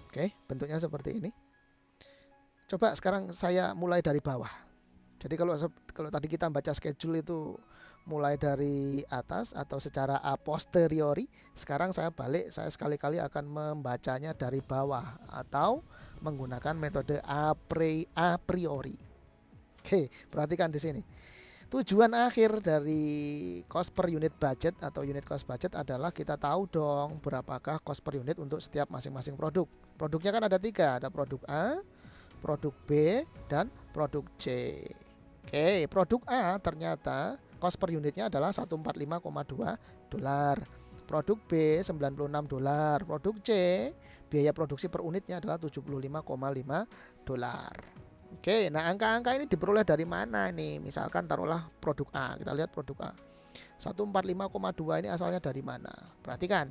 Oke, bentuknya seperti ini. Coba sekarang saya mulai dari bawah. Jadi kalau tadi kita baca schedule itu mulai dari atas atau secara a posteriori, sekarang saya balik, saya sekali-kali akan membacanya dari bawah atau menggunakan metode a priori. Oke, perhatikan di sini. Tujuan akhir dari cost per unit budget atau unit cost budget adalah kita tahu dong berapakah cost per unit untuk setiap masing-masing produk. Produknya kan ada 3, ada produk A, produk B, dan produk C. Oke, produk A ternyata cost per unitnya adalah $145,2. Produk B $96. Produk C biaya produksi per unitnya adalah $75,5. Oke, nah angka-angka ini diperoleh dari mana nih? Misalkan taruhlah produk A, kita lihat produk A. 145,2 ini asalnya dari mana? Perhatikan.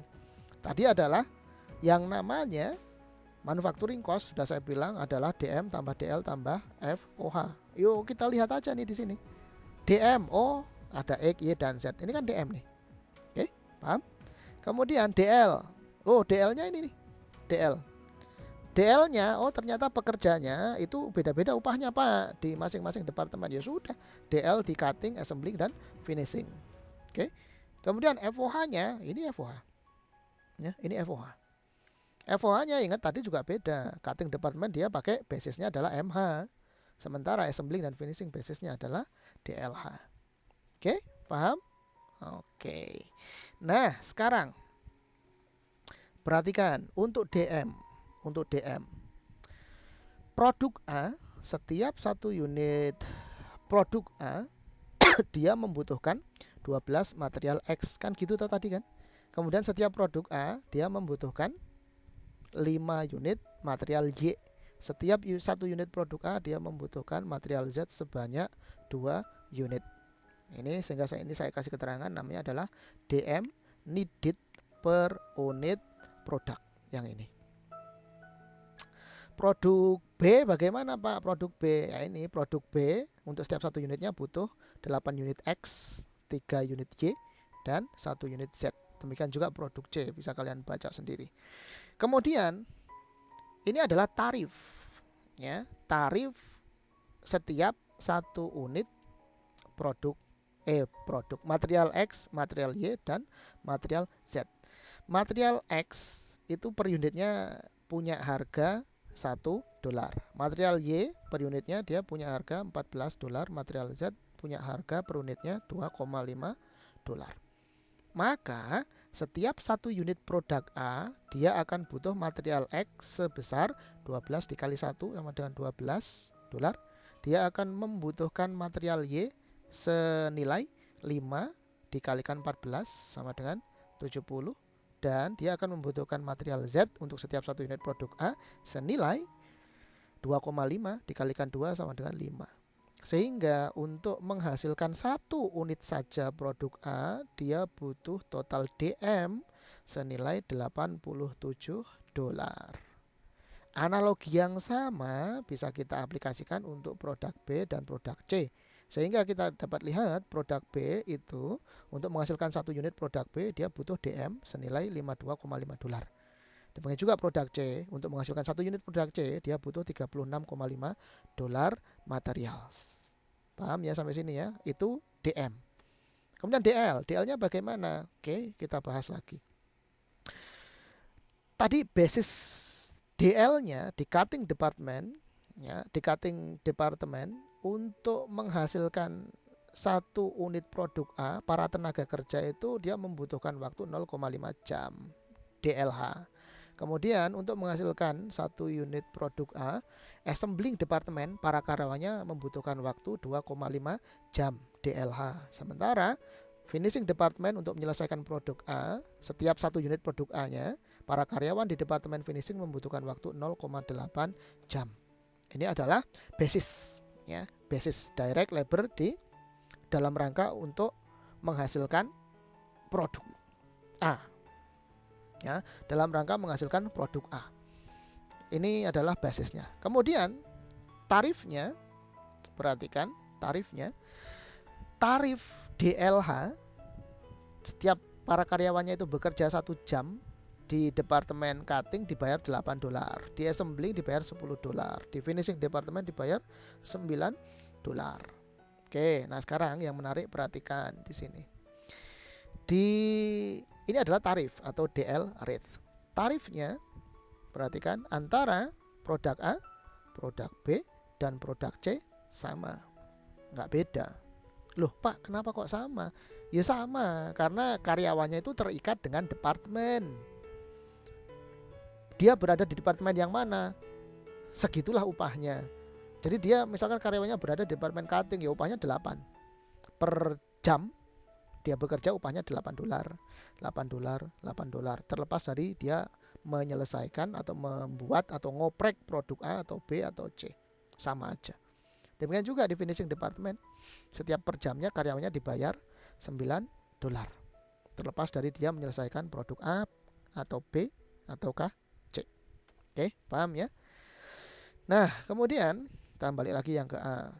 Tadi adalah yang namanya manufacturing cost, sudah saya bilang adalah DM tambah DL tambah FOH. Yuk kita lihat aja nih di sini. DM, oh ada X, Y, dan Z. Ini kan DM nih. Oke, paham? Kemudian DL. Oh, DL-nya ini nih. DL-nya, oh ternyata pekerjanya itu beda-beda upahnya Pak di masing-masing departemen. Ya sudah, DL di cutting, assembling, dan finishing. Oke. Kemudian FOH-nya, ini FOH. Ya, ini FOH. FOH-nya ingat tadi juga beda. Cutting department dia pakai basisnya adalah MH. Sementara assembling dan finishing basisnya adalah DLH. Oke, paham? Oke. Nah, sekarang perhatikan untuk DM. untuk DM. Produk A, setiap 1 unit produk A dia membutuhkan 12 material X, kan gitu tadi kan. Kemudian setiap produk A dia membutuhkan 5 unit material Y. Setiap 1 unit produk A dia membutuhkan material Z sebanyak 2 unit. Ini sehingga saya kasih keterangan namanya adalah DM, needed per unit produk yang ini. Produk B bagaimana Pak? Produk B ya, ini produk B untuk setiap 1 unitnya butuh 8 unit X, 3 unit Y, dan 1 unit Z. Demikian juga produk C, bisa kalian baca sendiri. Kemudian ini adalah tarif ya, tarif setiap 1 unit produk material X, material Y, dan material Z. Material X itu per unitnya punya harga $1. Material Y per unitnya dia punya harga $14. Material Z punya harga per unitnya $2,5. Maka setiap 1 unit produk A dia akan butuh material X sebesar 12 dikali 1 sama dengan $12. Dia akan membutuhkan material Y senilai 5 dikalikan 14 sama dengan 70. Dan dia akan membutuhkan material Z untuk setiap 1 unit produk A senilai 2,5 dikalikan 2 sama dengan 5. Sehingga untuk menghasilkan 1 unit saja produk A, dia butuh total DM senilai $87. Analogi yang sama bisa kita aplikasikan untuk produk B dan produk C. Sehingga kita dapat lihat produk B itu untuk menghasilkan 1 unit produk B dia butuh DM senilai $52,5. Demikian juga produk C, untuk menghasilkan 1 unit produk C dia butuh $36,5 material. Paham ya sampai sini ya? Itu DM. Kemudian DL-nya bagaimana? Oke, kita bahas lagi. Tadi basis DL-nya di cutting department ya, di cutting department untuk menghasilkan 1 unit produk A, para tenaga kerja itu dia membutuhkan waktu 0,5 jam DLH. Kemudian untuk menghasilkan 1 unit produk A, assembling department para karyawannya membutuhkan waktu 2,5 jam DLH. Sementara finishing department untuk menyelesaikan produk A, setiap 1 unit produk A-nya, para karyawan di departemen finishing membutuhkan waktu 0,8 jam. Ini adalah basis ya, basis direct labor di dalam rangka untuk menghasilkan produk A. Ya, dalam rangka menghasilkan produk A. Ini adalah basisnya. Kemudian tarifnya, perhatikan tarifnya. Tarif DLH setiap para karyawannya itu bekerja 1 jam di departemen cutting dibayar $8, di assembling dibayar $10, di finishing department dibayar $9. Oke, nah sekarang yang menarik perhatikan di sini. Ini adalah tarif atau DL rate. Tarifnya perhatikan antara produk A, produk B, dan produk C sama. Nggak beda. Loh Pak, kenapa kok sama? Ya sama, karena karyawannya itu terikat dengan departemen. Dia berada di departemen yang mana, segitulah upahnya. Jadi dia misalkan karyawannya berada di departemen cutting, ya upahnya 8 per jam. Dia bekerja upahnya $8. Terlepas dari dia menyelesaikan atau membuat atau ngoprek produk A atau B atau C, sama aja. Demikian juga di finishing department, setiap per jamnya karyawannya dibayar $9, terlepas dari dia menyelesaikan produk A atau B ataukah C. Oke, paham ya? Nah, kemudian kita balik lagi yang ke A.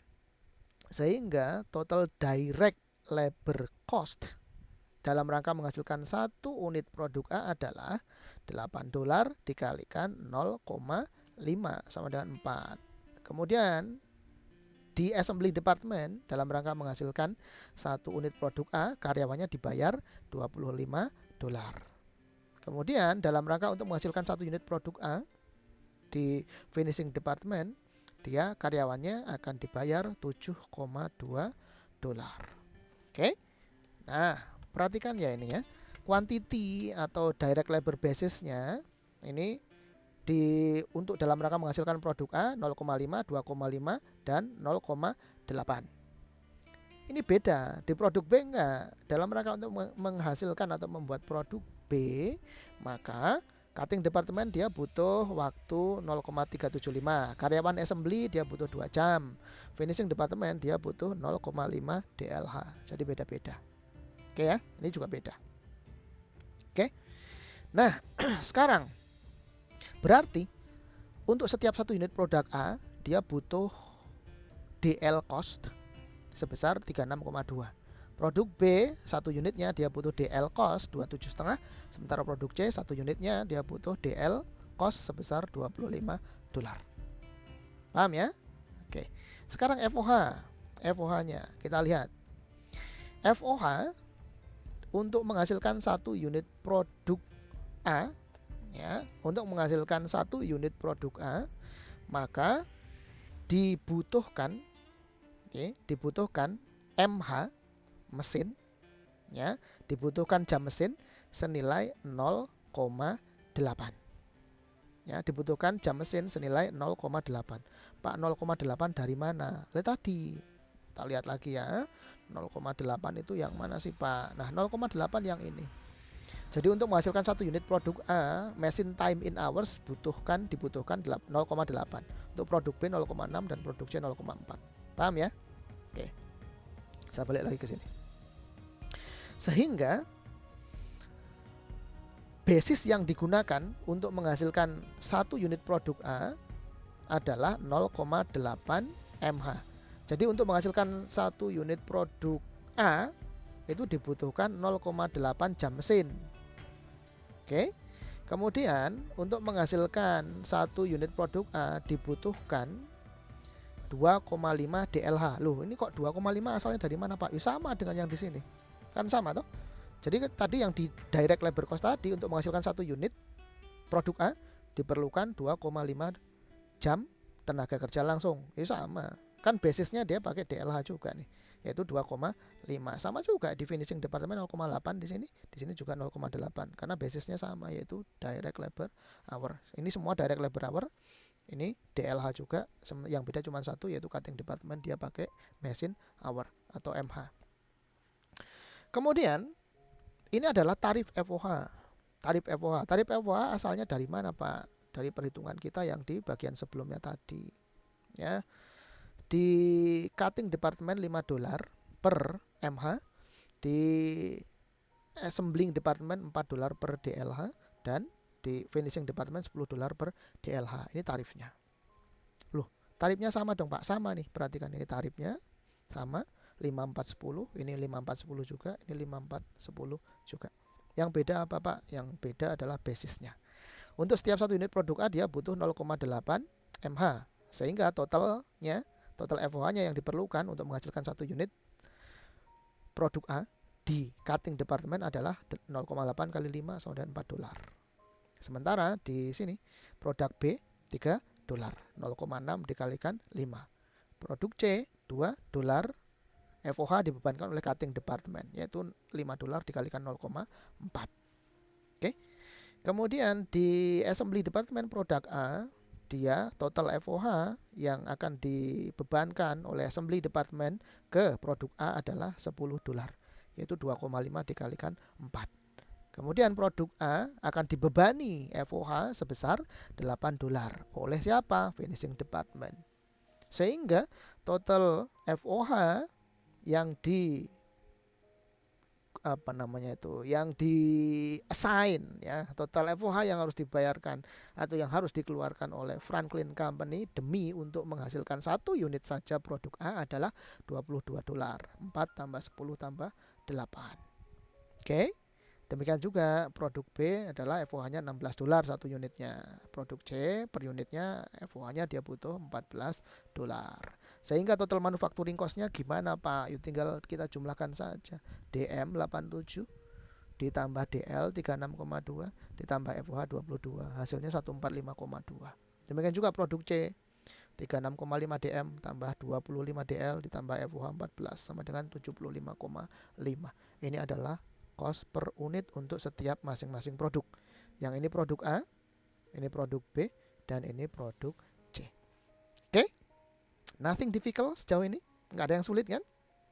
Sehingga total direct labor cost dalam rangka menghasilkan 1 unit produk A adalah $8 dikalikan 0,5 sama dengan 4. Kemudian di assembly department dalam rangka menghasilkan 1 unit produk A, karyawannya dibayar $25. Kemudian dalam rangka untuk menghasilkan 1 unit produk A di finishing department, dia karyawannya akan dibayar $7,2. Oke. Nah, perhatikan ya ini ya. Quantity atau direct labor basisnya ini untuk dalam rangka menghasilkan produk A 0,5, 2,5 dan 0,8. Ini beda. Di produk B enggak. Dalam rangka untuk menghasilkan atau membuat produk B, maka cutting department dia butuh waktu 0,375. Karyawan assembly dia butuh 2 jam. Finishing department dia butuh 0,5 DLH. Jadi beda-beda. Oke ya, ini juga beda. Oke. Nah, sekarang berarti untuk setiap satu unit produk A dia butuh DL cost sebesar 36,2. Produk B satu unitnya dia butuh DL cost 27,5, sementara produk C satu unitnya dia butuh DL cost sebesar $25. Paham ya? Oke. Sekarang FOH. FOH-nya kita lihat. FOH untuk menghasilkan satu unit produk A, ya, untuk menghasilkan satu unit produk A, maka dibutuhkan MH mesin, ya, dibutuhkan jam mesin senilai 0,8. Ya, dibutuhkan jam mesin senilai 0,8. Pak, 0,8 dari mana? Lihat tadi. Kita lihat lagi ya. 0,8 itu yang mana sih, Pak? Nah, 0,8 yang ini. Jadi untuk menghasilkan satu unit produk A, machine time in hours dibutuhkan 0,8. Untuk produk B 0,6 dan produk C 0,4. Paham ya? Oke. Saya balik lagi ke sini. Sehingga basis yang digunakan untuk menghasilkan satu unit produk A adalah 0,8 mH. Jadi untuk menghasilkan satu unit produk A itu dibutuhkan 0,8 jam mesin. Oke. Kemudian untuk menghasilkan satu unit produk A dibutuhkan 2,5 DLH. Loh, ini kok 2,5 asalnya dari mana, Pak? Ya sama dengan yang di sini. Kan sama toh? Jadi tadi yang di direct labor cost tadi untuk menghasilkan satu unit produk A diperlukan 2,5 jam tenaga kerja langsung. Ya sama. Kan basisnya dia pakai DLH juga nih, yaitu 2,5. Sama juga di finishing department 0,8 di sini juga 0,8 karena basisnya sama, yaitu direct labor hour. Ini semua direct labor hour. Ini DLH juga, yang beda cuma satu, yaitu cutting department dia pakai machine hour atau MH. Kemudian ini adalah tarif FOH. Tarif FOH asalnya dari mana, Pak? Dari perhitungan kita yang di bagian sebelumnya tadi. Ya. Di cutting department $5 per MH, di assembling department $4 per DLH, dan di finishing department $10 per DLH. Ini tarifnya. Loh, tarifnya sama dong, Pak. Sama nih, perhatikan ini tarifnya sama, 5410, ini 5410 juga, ini 5410 juga. Yang beda apa, Pak? Yang beda adalah basisnya. Untuk setiap satu unit produk A dia butuh 0,8 mH, sehingga total FOH-nya yang diperlukan untuk menghasilkan satu unit produk A di cutting department adalah 0,8 kali 5 sama dengan $4. Sementara di sini produk B $3, 0,6 dikalikan 5. Produk C $2, FOH dibebankan oleh cutting department, yaitu $5 dikalikan 0,4. Oke. Kemudian di assembly department produk A, dia total FOH yang akan dibebankan oleh assembly department ke produk A adalah $10, yaitu 2,5 dikalikan 4. Kemudian produk A akan dibebani FOH sebesar $8 oleh siapa? Finishing department. Sehingga total FOH yang di assign, ya, total FOH yang harus dibayarkan atau yang harus dikeluarkan oleh Franklin Company demi untuk menghasilkan satu unit saja produk A adalah $22. 4 tambah 10 tambah 8. Oke. Demikian juga produk B adalah FOH-nya $16 satu unitnya. Produk C per unitnya FOH-nya dia butuh $14. Sehingga total manufacturing cost-nya gimana, Pak? Yuk tinggal kita jumlahkan saja. DM 87 ditambah DL 36,2 ditambah FOH 22. Hasilnya 145,2. Demikian juga produk C 36,5 DM tambah 25 DL ditambah FOH 14 sama dengan 75,5. Ini adalah cost per unit untuk setiap masing-masing produk. Yang ini produk A, Ini produk B dan ini produk C. Oke? Nothing difficult sejauh ini. Nggak ada yang sulit kan?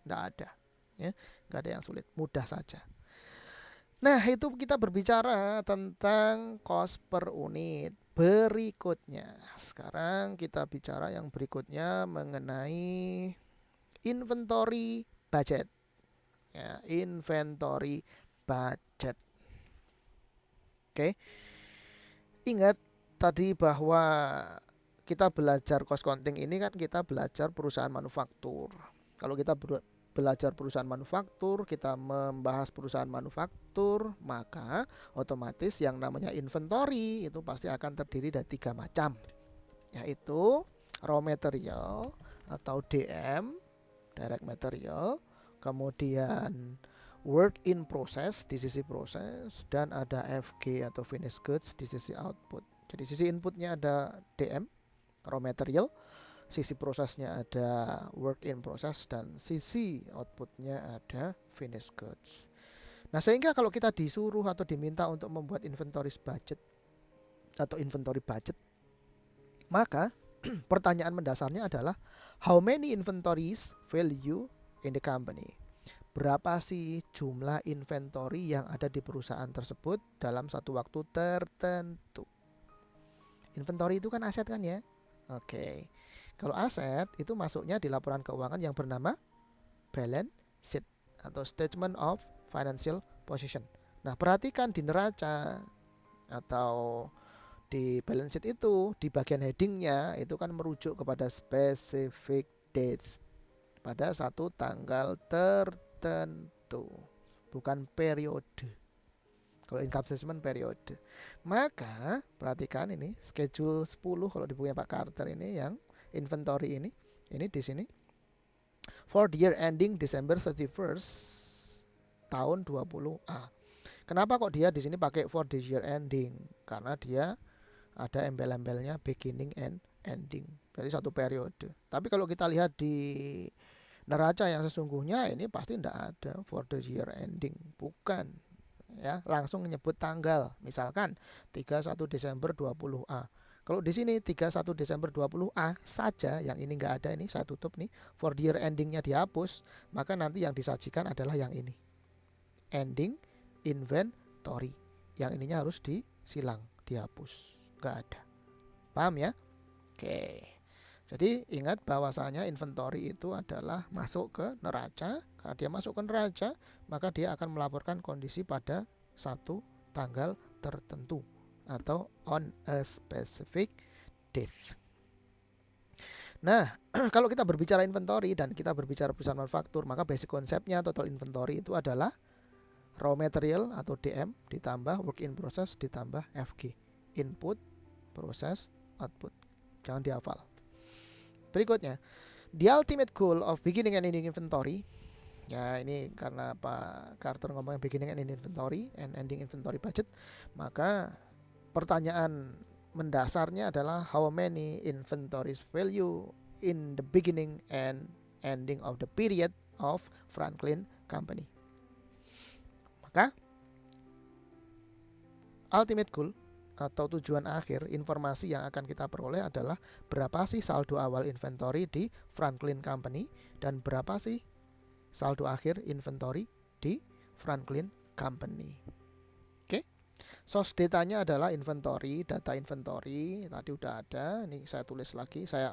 Nggak ada. Ya, nggak ada yang sulit. Mudah saja. Nah, itu kita berbicara tentang cost per unit. Berikutnya, sekarang kita bicara yang berikutnya mengenai inventory budget. Ya, inventory budget. Oke. Ingat tadi bahwa kita belajar cost counting ini kan kita belajar perusahaan manufaktur. Kalau kita belajar perusahaan manufaktur, kita membahas perusahaan manufaktur, maka otomatis yang namanya inventory itu pasti akan terdiri dari 3 macam, yaitu raw material atau DM, direct material, kemudian work in process di sisi proses, dan ada FG atau finished goods di sisi output. Jadi sisi inputnya ada DM, raw material, sisi prosesnya ada work in process, dan sisi outputnya ada finished goods. Nah, sehingga kalau kita disuruh atau diminta untuk membuat inventory budget atau inventory budget, maka pertanyaan mendasarnya adalah how many inventories value in the company? Berapa sih jumlah inventory yang ada di perusahaan tersebut dalam satu waktu tertentu? Inventory itu kan aset kan ya? Oke. Kalau aset itu masuknya di laporan keuangan yang bernama balance sheet atau statement of financial position. Nah, perhatikan di neraca atau di balance sheet itu di bagian headingnya itu kan merujuk kepada specific dates, pada satu tanggal tertentu, bukan periode. Kalau income statement periode. Maka perhatikan ini schedule 10 kalau di bukunya Pak Carter ini yang inventory ini di sini for the year ending December 31st tahun 20A. Kenapa kok dia di sini pakai for the year ending? Karena dia ada embel-embelnya beginning and ending. Berarti satu periode. Tapi kalau kita lihat di neraca yang sesungguhnya ini pasti tidak ada for the year ending, bukan. Ya, langsung menyebut tanggal. Misalkan 31 Desember 20A. Kalau di sini 31 Desember 20A saja, yang ini nggak ada, ini saya tutup nih, for the year endingnya dihapus, maka nanti yang disajikan adalah yang ini, ending inventory. Yang ininya harus disilang, dihapus, nggak ada. Paham ya? Oke. Jadi ingat bahwasanya inventory itu adalah masuk ke neraca. Karena dia masuk ke neraca, maka dia akan melaporkan kondisi pada satu tanggal tertentu atau on a specific date. Nah, kalau kita berbicara inventory dan kita berbicara perusahaan manufaktur, maka basic konsepnya total inventory itu adalah raw material atau DM ditambah work in process ditambah FG, input, proses, output. Jangan dihafal. Berikutnya, the ultimate goal of beginning and ending inventory. Ya, ini karena Pak Carter ngomongnya beginning and ending inventory and ending inventory budget, maka pertanyaan mendasarnya adalah how many inventories value in the beginning and ending of the period of Franklin Company. Maka ultimate goal atau tujuan akhir informasi yang akan kita peroleh adalah berapa sih saldo awal inventory di Franklin Company dan berapa sih saldo akhir inventory di Franklin Company. Oke. Source datanya adalah inventory, data inventory tadi udah ada. Ini saya tulis lagi, saya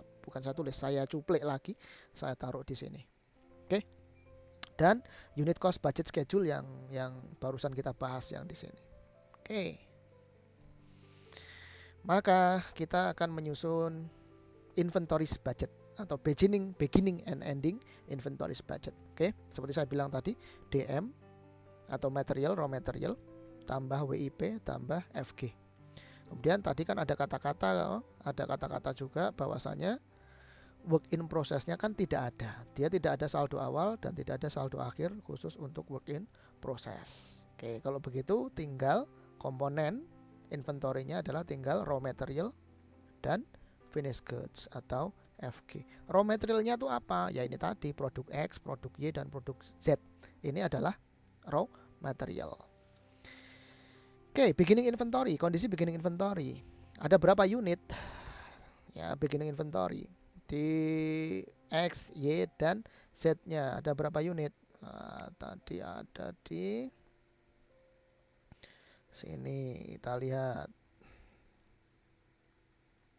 cuplek lagi, saya taruh di sini. Oke. Dan unit cost budget schedule yang barusan kita bahas yang di sini. Oke. Maka kita akan menyusun inventory budget atau beginning and ending inventory budget. Oke, seperti saya bilang tadi, DM atau material, raw material, tambah WIP, tambah FG. Kemudian tadi kan ada kata-kata juga bahwasanya work in process-nya kan tidak ada. Dia tidak ada saldo awal dan tidak ada saldo akhir khusus untuk work in process. Oke, kalau begitu tinggal komponen inventory-nya adalah tinggal raw material dan finished goods atau FG. Raw materialnya itu apa? Ya ini tadi produk X, produk Y, dan produk Z. Ini adalah raw material. Oke, beginning inventory, kondisi beginning inventory. Ada berapa unit? Ya, beginning inventory di X, Y, dan Z-nya ada berapa unit? Tadi ada di sini, kita lihat.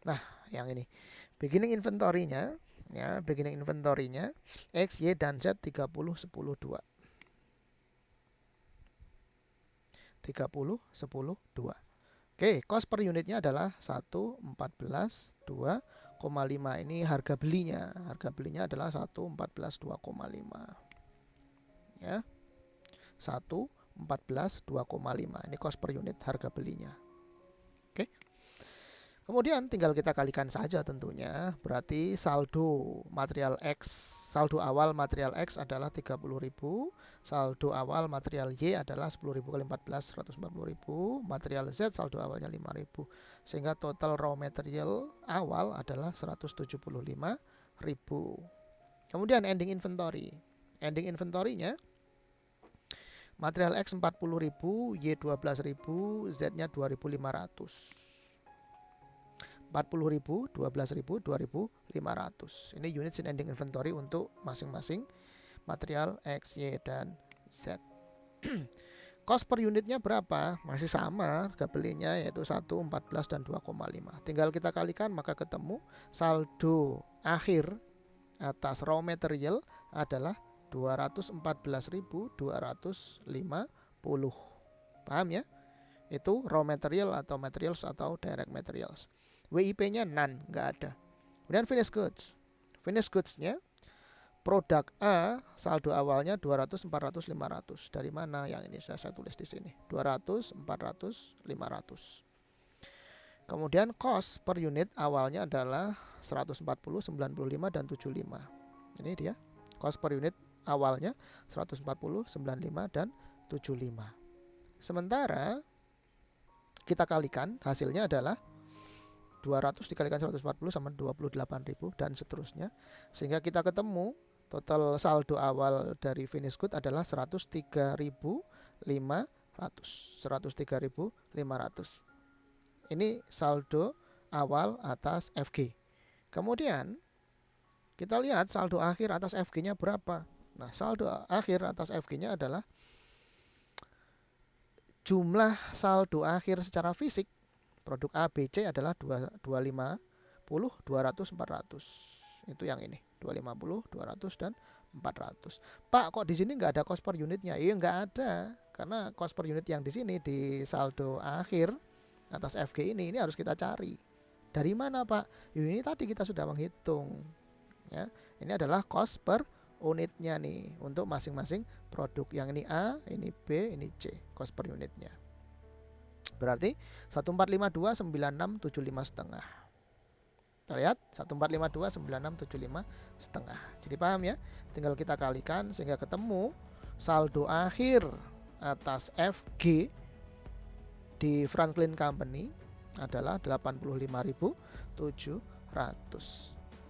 Nah, yang ini beginning inventory-nya, ya, beginning inventory-nya X, Y, dan Z 30, 10, 2. 30, 10, 2. Oke, cost per unitnya adalah 1, 14, 2,5. Ini harga belinya. Harga belinya adalah 1, 14, 2,5. Ya. 1, 14, 2,5. Ini cost per unit harga belinya. Oke. Kemudian tinggal kita kalikan saja tentunya. Berarti saldo material X, saldo awal material X adalah 30.000, saldo awal material Y adalah 10.000 kali 14, 140.000, material Z saldo awalnya 5.000. Sehingga total raw material awal adalah 175.000. Kemudian ending inventory. Ending inventory-nya material X 40.000, Y 12.000, Z-nya 2.500. 40.000, 12.000, 2.500. Ini unit in ending inventory untuk masing-masing material X, Y, dan Z. Cost per unitnya berapa? Masih sama harga belinya, yaitu 1, 14, dan 2,5. Tinggal kita kalikan maka ketemu saldo akhir atas raw material adalah 214.250. Paham ya? Itu raw material atau materials atau direct materials. WIP-nya none, nggak ada. Kemudian finished goods. Finished goods-nya produk A saldo awalnya 200, 400, 500. Dari mana? Yang ini saya tulis di sini. 200, 400, 500. Kemudian cost per unit awalnya adalah 140, 95, dan 75. Ini dia. Cost per unit awalnya 140, 95, dan 75. Sementara kita kalikan, hasilnya adalah 200 dikalikan 140 sama 28.000 dan seterusnya. Sehingga kita ketemu total saldo awal dari finished good adalah 103.500. 103.500. Ini saldo awal atas FG. Kemudian kita lihat saldo akhir atas FG-nya berapa. Nah, saldo akhir atas FG-nya adalah jumlah saldo akhir secara fisik produk A, B, C adalah 250, 200, 400. Itu yang ini, 250, 200, dan 400. Pak, kok di sini nggak ada cost per unitnya? Iya, nggak ada. Karena cost per unit yang di sini di saldo akhir atas FG ini harus kita cari. Dari mana, Pak? Ini tadi kita sudah menghitung. Ya, ini adalah cost per unitnya nih untuk masing-masing produk. Yang ini A, ini B, ini C, cost per unitnya. Berarti 1452 9675 setengah. Kita lihat 1452 9675 setengah. Jadi paham ya? Tinggal kita kalikan sehingga ketemu saldo akhir atas FG di Franklin Company adalah 85.700.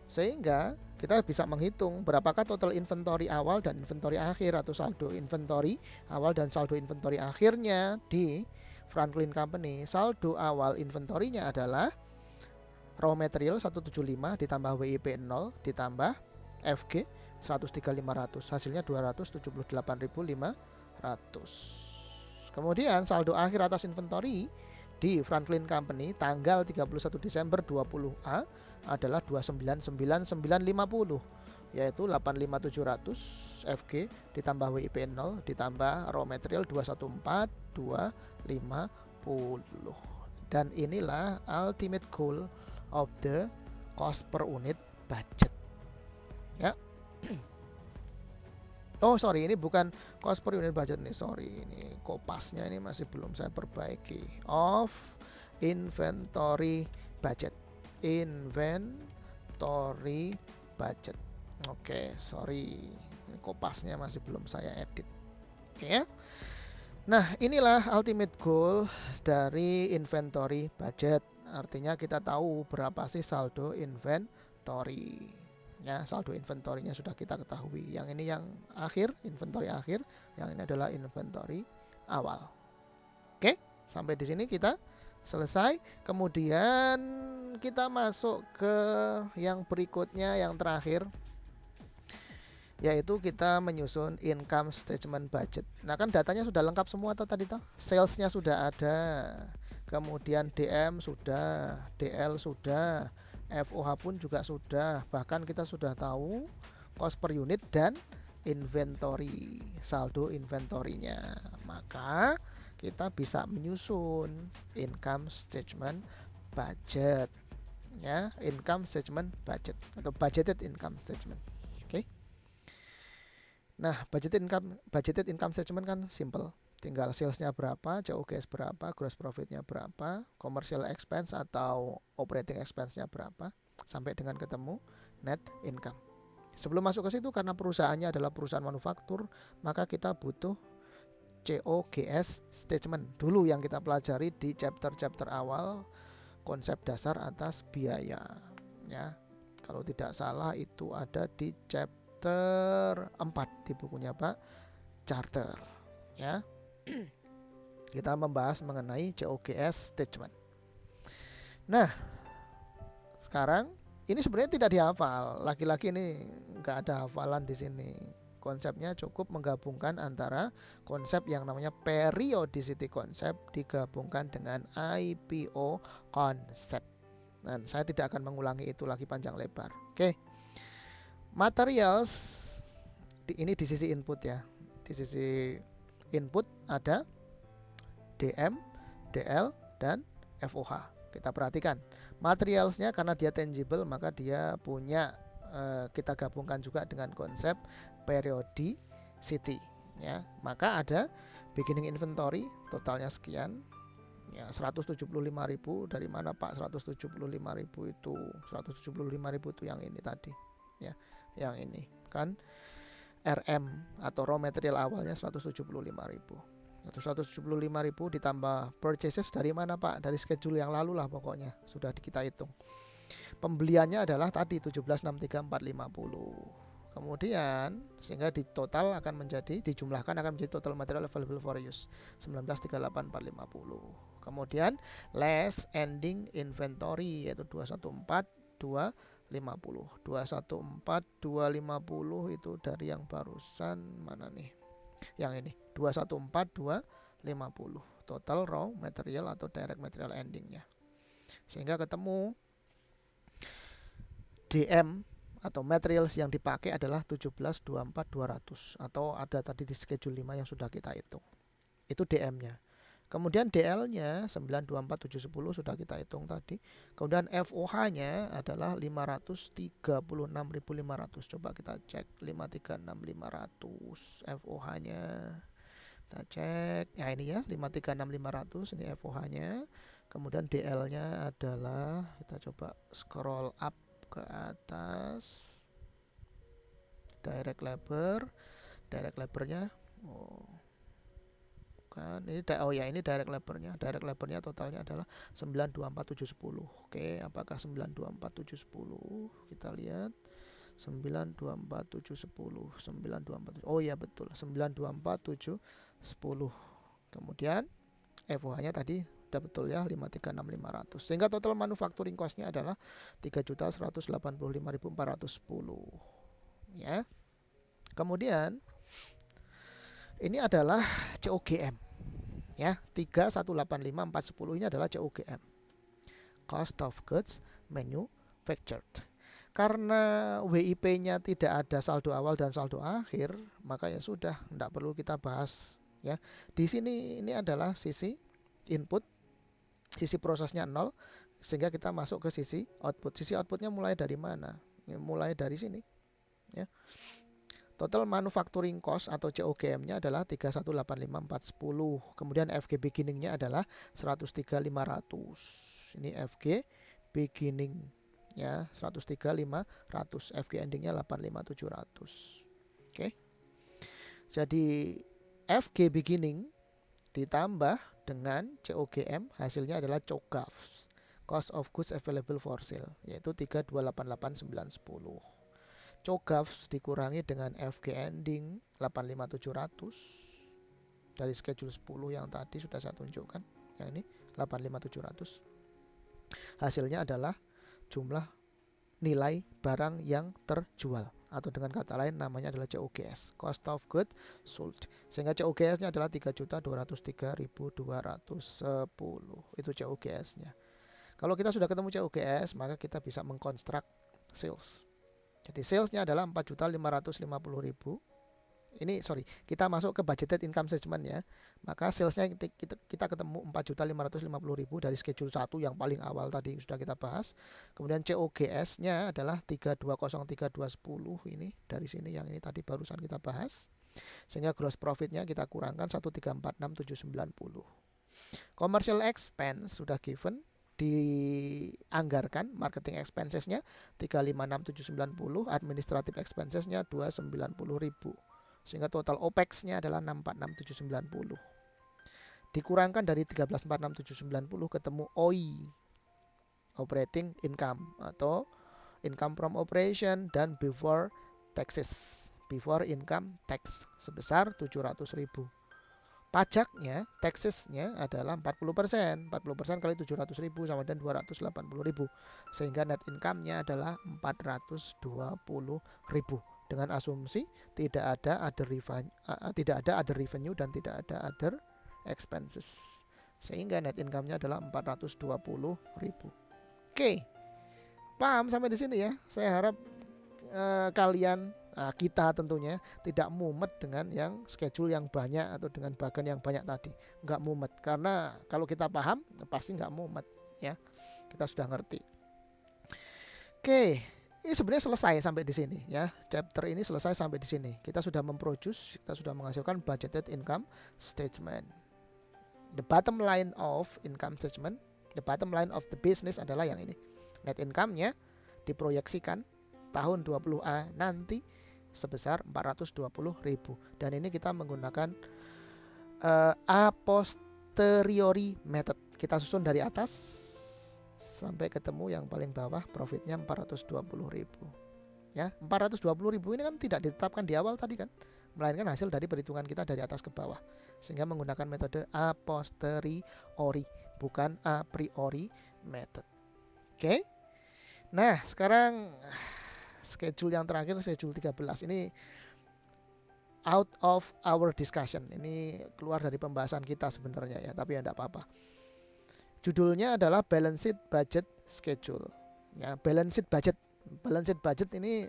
Sehingga kita bisa menghitung berapakah total inventory awal dan inventory akhir atau saldo inventory awal dan saldo inventory akhirnya di Franklin Company. Saldo awal inventory-nya adalah raw material 175 ditambah WIP 0 ditambah FG 103.500. Hasilnya 278.500. Kemudian saldo akhir atas inventory di Franklin Company tanggal 31 Desember 20A adalah 299.950, yaitu 85.700 FG ditambah WIP 0 ditambah raw material 214.250. Dan inilah ultimate goal of the cost per unit budget. Ya. Oh sorry, ini bukan cost per unit budget nih, sorry, ini kopasnya ini masih belum saya perbaiki. Of inventory budget. Inventory budget. Oke, sorry, ini kopasnya masih belum saya edit. Oke ya. Nah, inilah ultimate goal dari inventory budget. Artinya kita tahu berapa sih saldo inventory. Ya, saldo inventory-nya sudah kita ketahui. Yang ini yang akhir, inventory akhir. Yang ini adalah inventory awal. Oke, sampai di sini kita Selesai. Kemudian kita masuk ke yang berikutnya, yang terakhir, yaitu kita menyusun income statement budget. Nah kan datanya sudah lengkap semua atau tadi toh, salesnya sudah ada, kemudian DM sudah, DL sudah, FOH pun juga sudah, bahkan kita sudah tahu cost per unit dan inventory, saldo inventorinya. Maka kita bisa menyusun income statement budget, ya, income statement budget atau budgeted income statement. Oke. Nah, budgeted income statement kan simple. Tinggal salesnya berapa, COGS berapa, gross profitnya berapa, commercial expense atau operating expense-nya berapa, sampai dengan ketemu net income. Sebelum masuk ke situ, karena perusahaannya adalah perusahaan manufaktur, maka kita butuh COGS statement dulu yang kita pelajari di chapter-chapter awal, konsep dasar atas biaya, ya. Kalau tidak salah itu ada di chapter 4 di bukunya Pak Charter, ya. Kita membahas mengenai COGS statement. Nah, sekarang ini sebenarnya tidak dihafal. Lagi-lagi ini nggak ada hafalan di sini. Konsepnya cukup menggabungkan antara konsep yang namanya periodicity concept digabungkan dengan IPO konsep. Dan saya tidak akan mengulangi itu lagi panjang lebar. Oke. Materials ini di sisi input ya. Di sisi input ada DM, DL, dan FOH. Kita perhatikan materialsnya, karena dia tangible maka dia punya kita gabungkan juga dengan konsep periodicity, ya. Maka ada beginning inventory, totalnya sekian, ya, 175.000. Dari mana Pak 175.000 itu? 175.000 itu yang ini tadi, ya, yang ini kan RM atau raw material awalnya 175.000. 175.000 ditambah purchases dari mana Pak? Dari schedule yang lalu lah pokoknya, sudah kita hitung. Pembeliannya adalah tadi 1763.450. Kemudian sehingga di total akan menjadi, dijumlahkan akan menjadi total material available for use 1938.450. Kemudian less ending inventory yaitu 214.250. 214.250 itu dari yang barusan mana nih? Yang ini 214.250 total raw material atau direct material endingnya, sehingga ketemu DM atau materials yang dipakai adalah 1724.200 atau ada tadi di schedule 5 yang sudah kita hitung. Itu DM-nya. Kemudian DL-nya 924710 sudah kita hitung tadi. Kemudian FOH-nya adalah 536.500. Coba kita cek 536.500 FOH-nya. Kita cek. Ya ini ya 536.500 ini FOH-nya. Kemudian DL-nya adalah, kita coba scroll up ke atas, direct labornya kan ini ini direct labornya totalnya adalah 924710. Oke, apakah 924710? Kita lihat 924710. Oh ya betul, 924710. Kemudian FOH-nya tadi udah betul ya 536.500, sehingga total manufacturing cost-nya adalah 3.185.410, ya. Kemudian ini adalah COGM, ya. 3.185.410 ini adalah COGM, cost of goods manufactured. Karena WIP-nya tidak ada saldo awal dan saldo akhir, maka ya sudah, tidak perlu kita bahas, ya. Di sini ini adalah sisi input, sisi prosesnya 0, sehingga kita masuk ke sisi output. Sisi outputnya mulai dari mana? Ya, mulai dari sini, ya. Total manufacturing cost atau COGM-nya adalah 3.185.410. Kemudian FG beginning-nya adalah 103.500. Ini FG beginning, ya, 103.500. FG ending-nya 85.700. Oke. Jadi FG beginning ditambah dengan COGM, hasilnya adalah COGAF, cost of goods available for sale, yaitu 3.288.910. COGAF dikurangi dengan FG ending 85.700 dari schedule 10 yang tadi sudah saya tunjukkan. Yang ini 85.700. Hasilnya adalah jumlah nilai barang yang terjual, atau dengan kata lain namanya adalah COGS, Cost of Goods Sold. Sehingga COGS-nya adalah 3.203.210. Itu COGS-nya. Kalau kita sudah ketemu COGS, maka kita bisa mengkonstruk sales. Jadi salesnya adalah 4.550.000. Ini kita masuk ke budgeted income statement ya. Maka salesnya kita ketemu 4.550.000 dari schedule 1 yang paling awal tadi sudah kita bahas. Kemudian COGS-nya adalah 3203210, ini dari sini yang ini tadi barusan kita bahas. Sehingga gross profit-nya kita kurangkan 1346790. Commercial expense sudah given, dianggarkan marketing expensesnya 356.790, administrative expensesnya 290.000, sehingga total OPEX-nya adalah 646.790. Dikurangkan dari 1346.790 ketemu OI, operating income atau income from operation dan before taxes, before income tax sebesar 700.000. Pajaknya, taxesnya adalah 40%. 40% kali 700.000 sama dengan 280.000. Sehingga net income-nya adalah 420.000 dengan asumsi tidak ada other revenue dan tidak ada other expenses. Sehingga net income-nya adalah 420.000. Oke. Paham sampai di sini ya? Saya harap kalian, kita tentunya tidak mumet dengan yang schedule yang banyak atau dengan bagan yang banyak tadi. Nggak mumet, karena kalau kita paham pasti nggak mumet ya. Kita sudah ngerti. Oke, ini sebenarnya selesai sampai di sini ya. Chapter ini selesai sampai di sini. Kita sudah memproduce, kita sudah menghasilkan budgeted income statement. The bottom line of income statement, the bottom line of the business adalah yang ini. Net income-nya diproyeksikan tahun 20A nanti sebesar 420.000, dan ini kita menggunakan a posteriori method. Kita susun dari atas sampai ketemu yang paling bawah, profitnya 420.000 ya. 420.000 ini kan tidak ditetapkan di awal tadi kan, melainkan hasil dari perhitungan kita dari atas ke bawah, sehingga menggunakan metode a posteriori bukan a priori method. Oke. Nah, sekarang schedule yang terakhir, schedule 13 ini out of our discussion. Ini keluar dari pembahasan kita sebenarnya ya, tapi ya tidak apa-apa. Judulnya adalah balance sheet budget schedule. Ya, balance sheet budget. Balance sheet budget ini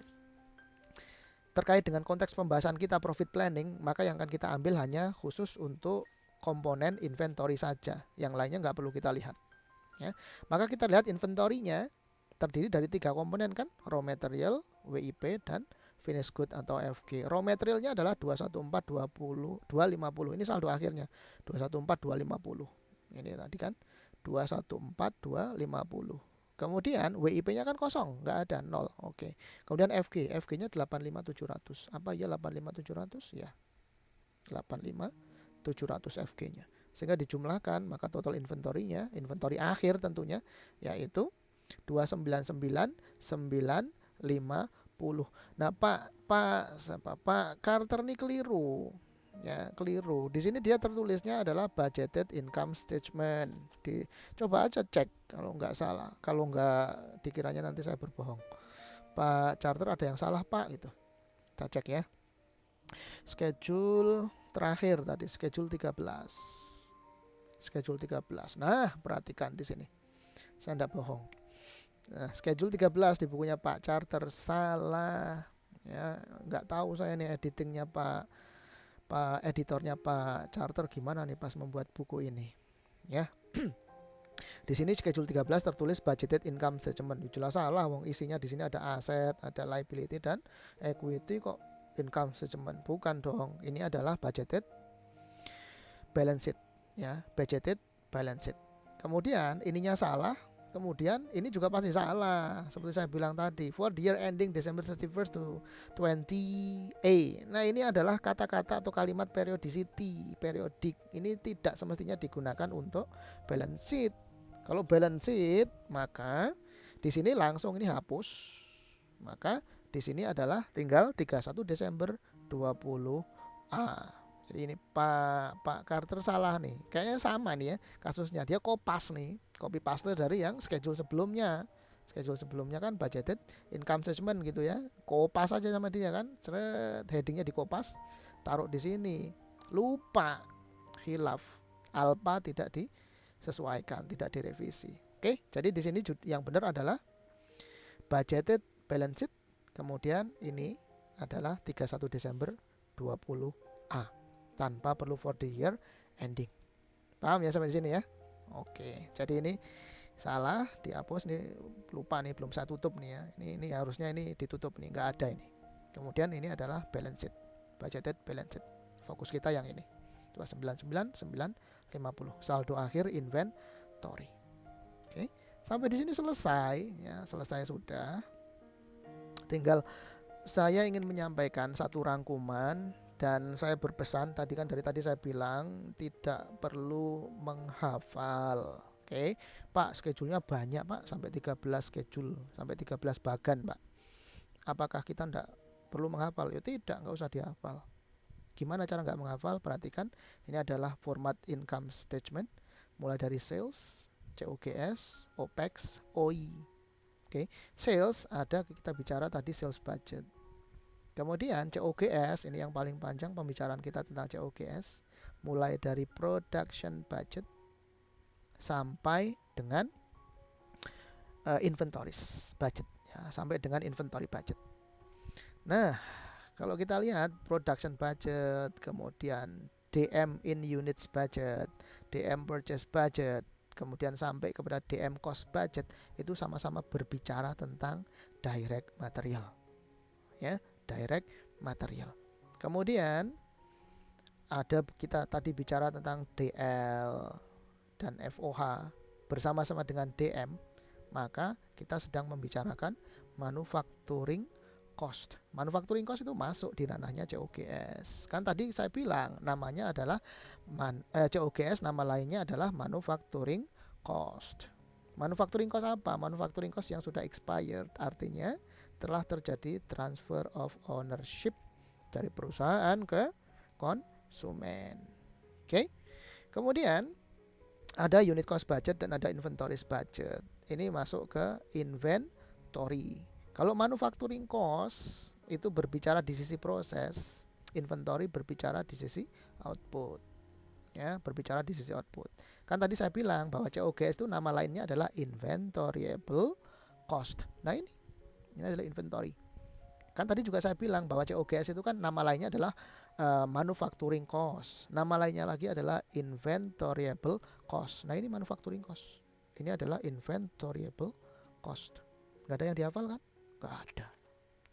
terkait dengan konteks pembahasan kita profit planning, maka yang akan kita ambil hanya khusus untuk komponen inventory saja. Yang lainnya nggak perlu kita lihat. Ya. Maka kita lihat inventory-nya terdiri dari 3 komponen kan, raw material, WIP, dan finished good atau FG. Raw materialnya adalah 250. Ini saldo akhirnya 250. Ini tadi kan 250. Kemudian WIP-nya kan kosong, nggak ada, 0. Oke. Kemudian FG-nya 85700. Apa ya 85700? Ya. 85700 FG-nya. Sehingga dijumlahkan, maka total inventory-nya, inventory akhir tentunya, yaitu 299.950. Nah, Pak Carter ini keliru. Ya, keliru. Di sini dia tertulisnya adalah budgeted income statement. Coba aja cek kalau nggak salah. Kalau nggak dikiranya nanti saya berbohong. Pak Carter ada yang salah, Pak, gitu. Kita cek ya. Schedule terakhir tadi, schedule 13. Schedule 13. Nah, perhatikan di sini. Saya enggak bohong. Nah, schedule 13 di bukunya Pak Carter salah. Ya, nggak tahu saya nih editingnya Pak editornya Pak Carter gimana nih pas membuat buku ini. Ya. Di sini schedule 13 tertulis budgeted income statement. Jelas salah, wong isinya di sini ada aset, ada liability dan equity, kok income statement. Bukan dong. Ini adalah budgeted balance sheet, ya, budgeted balance sheet. Kemudian ininya salah. Kemudian ini juga pasti salah, seperti saya bilang tadi, for the year ending December 31st to 20A. Nah, ini adalah kata-kata atau kalimat periodicity, periodik. Ini tidak semestinya digunakan untuk balance sheet. Kalau balance sheet, maka di sini langsung ini hapus. Maka di sini adalah tinggal 31 Desember 20A. Jadi ini Pak Carter salah nih. Kayaknya sama nih ya kasusnya. Dia kopas nih, copy paste dari yang schedule sebelumnya. Schedule sebelumnya kan budgeted income statement gitu ya. Kopas aja sama dia kan. Ceret, headingnya dikopas, taruh di sini. Lupa, hilaf. Alpha tidak disesuaikan, tidak direvisi. Oke, jadi di sini yang benar adalah budgeted balance sheet. Kemudian ini adalah 31 Desember 20A tanpa perlu for the year ending. Paham ya sampai di sini ya? Oke, jadi ini salah, dihapus nih, lupa nih, belum saya tutup nih ya. Ini harusnya ini ditutup nih, nggak ada ini. Kemudian ini adalah balance sheet, budgeted balance sheet. Fokus kita yang ini. 299,950. Saldo akhir inventory. Oke, sampai di sini selesai ya, selesai sudah. Tinggal saya ingin menyampaikan satu rangkuman. Dan saya berpesan tadi kan dari tadi saya bilang tidak perlu menghafal. Oke, Pak, schedule-nya banyak Pak, sampai 13 schedule, sampai 13 bagan Pak. Apakah kita tidak perlu menghafal? Ya tidak, nggak usah dihafal. Gimana cara nggak menghafal? Perhatikan, ini adalah format income statement, mulai dari sales, COGS, OPEX, OI. Oke, sales ada kita bicara tadi sales budget. Kemudian COGS, ini yang paling panjang pembicaraan kita tentang COGS, mulai dari production budget sampai dengan inventories budget ya, sampai dengan inventory budget. Nah, kalau kita lihat production budget, kemudian DM in units budget, DM purchase budget, kemudian sampai kepada DM cost budget, itu sama-sama berbicara tentang direct material. Ya, direct material. Kemudian ada kita tadi bicara tentang DL dan FOH bersama-sama dengan DM, maka kita sedang membicarakan manufacturing cost. Manufacturing cost itu masuk di ranahnya COGS. Kan tadi saya bilang namanya adalah COGS, nama lainnya adalah manufacturing cost. Manufacturing cost apa? Manufacturing cost yang sudah expired, artinya telah terjadi transfer of ownership dari perusahaan ke konsumen. Oke. Kemudian ada unit cost budget dan ada inventories budget. Ini masuk ke inventory. Kalau manufacturing cost itu berbicara di sisi proses, inventory berbicara di sisi output. Ya, berbicara di sisi output. Kan tadi saya bilang bahwa COGS itu nama lainnya adalah inventoriable cost. Nah, ini adalah inventory. Kan tadi juga saya bilang bahwa COGS itu kan nama lainnya adalah manufacturing cost. Nama lainnya lagi adalah inventoriable cost. Nah, ini manufacturing cost. Ini adalah inventoriable cost. Gak ada yang dihafal kan? Gak ada.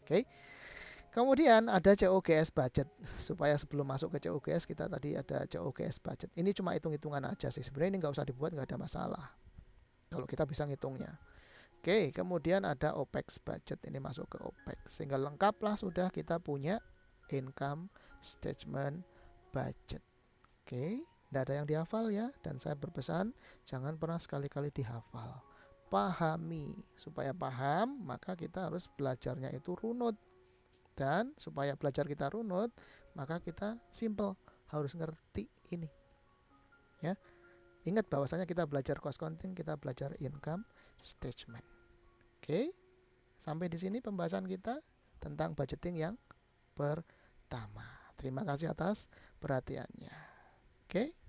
Oke. Kemudian ada COGS budget. Supaya sebelum masuk ke COGS kita tadi ada COGS budget. Ini cuma hitung-hitungan aja sih. Sebenarnya ini nggak usah dibuat, nggak ada masalah. Kalau kita bisa ngitungnya. Oke, kemudian ada OPEX budget, ini masuk ke OPEX. Sehingga lengkaplah sudah kita punya income statement budget. Oke, tidak ada yang dihafal ya. Dan saya berpesan, jangan pernah sekali-kali dihafal. Pahami, supaya paham maka kita harus belajarnya itu runut. Dan supaya belajar kita runut, maka kita simple, harus ngerti ini. Ya, ingat bahwasanya kita belajar cost accounting, kita belajar income statement. Oke, sampai di sini pembahasan kita tentang budgeting yang pertama. Terima kasih atas perhatiannya. Oke.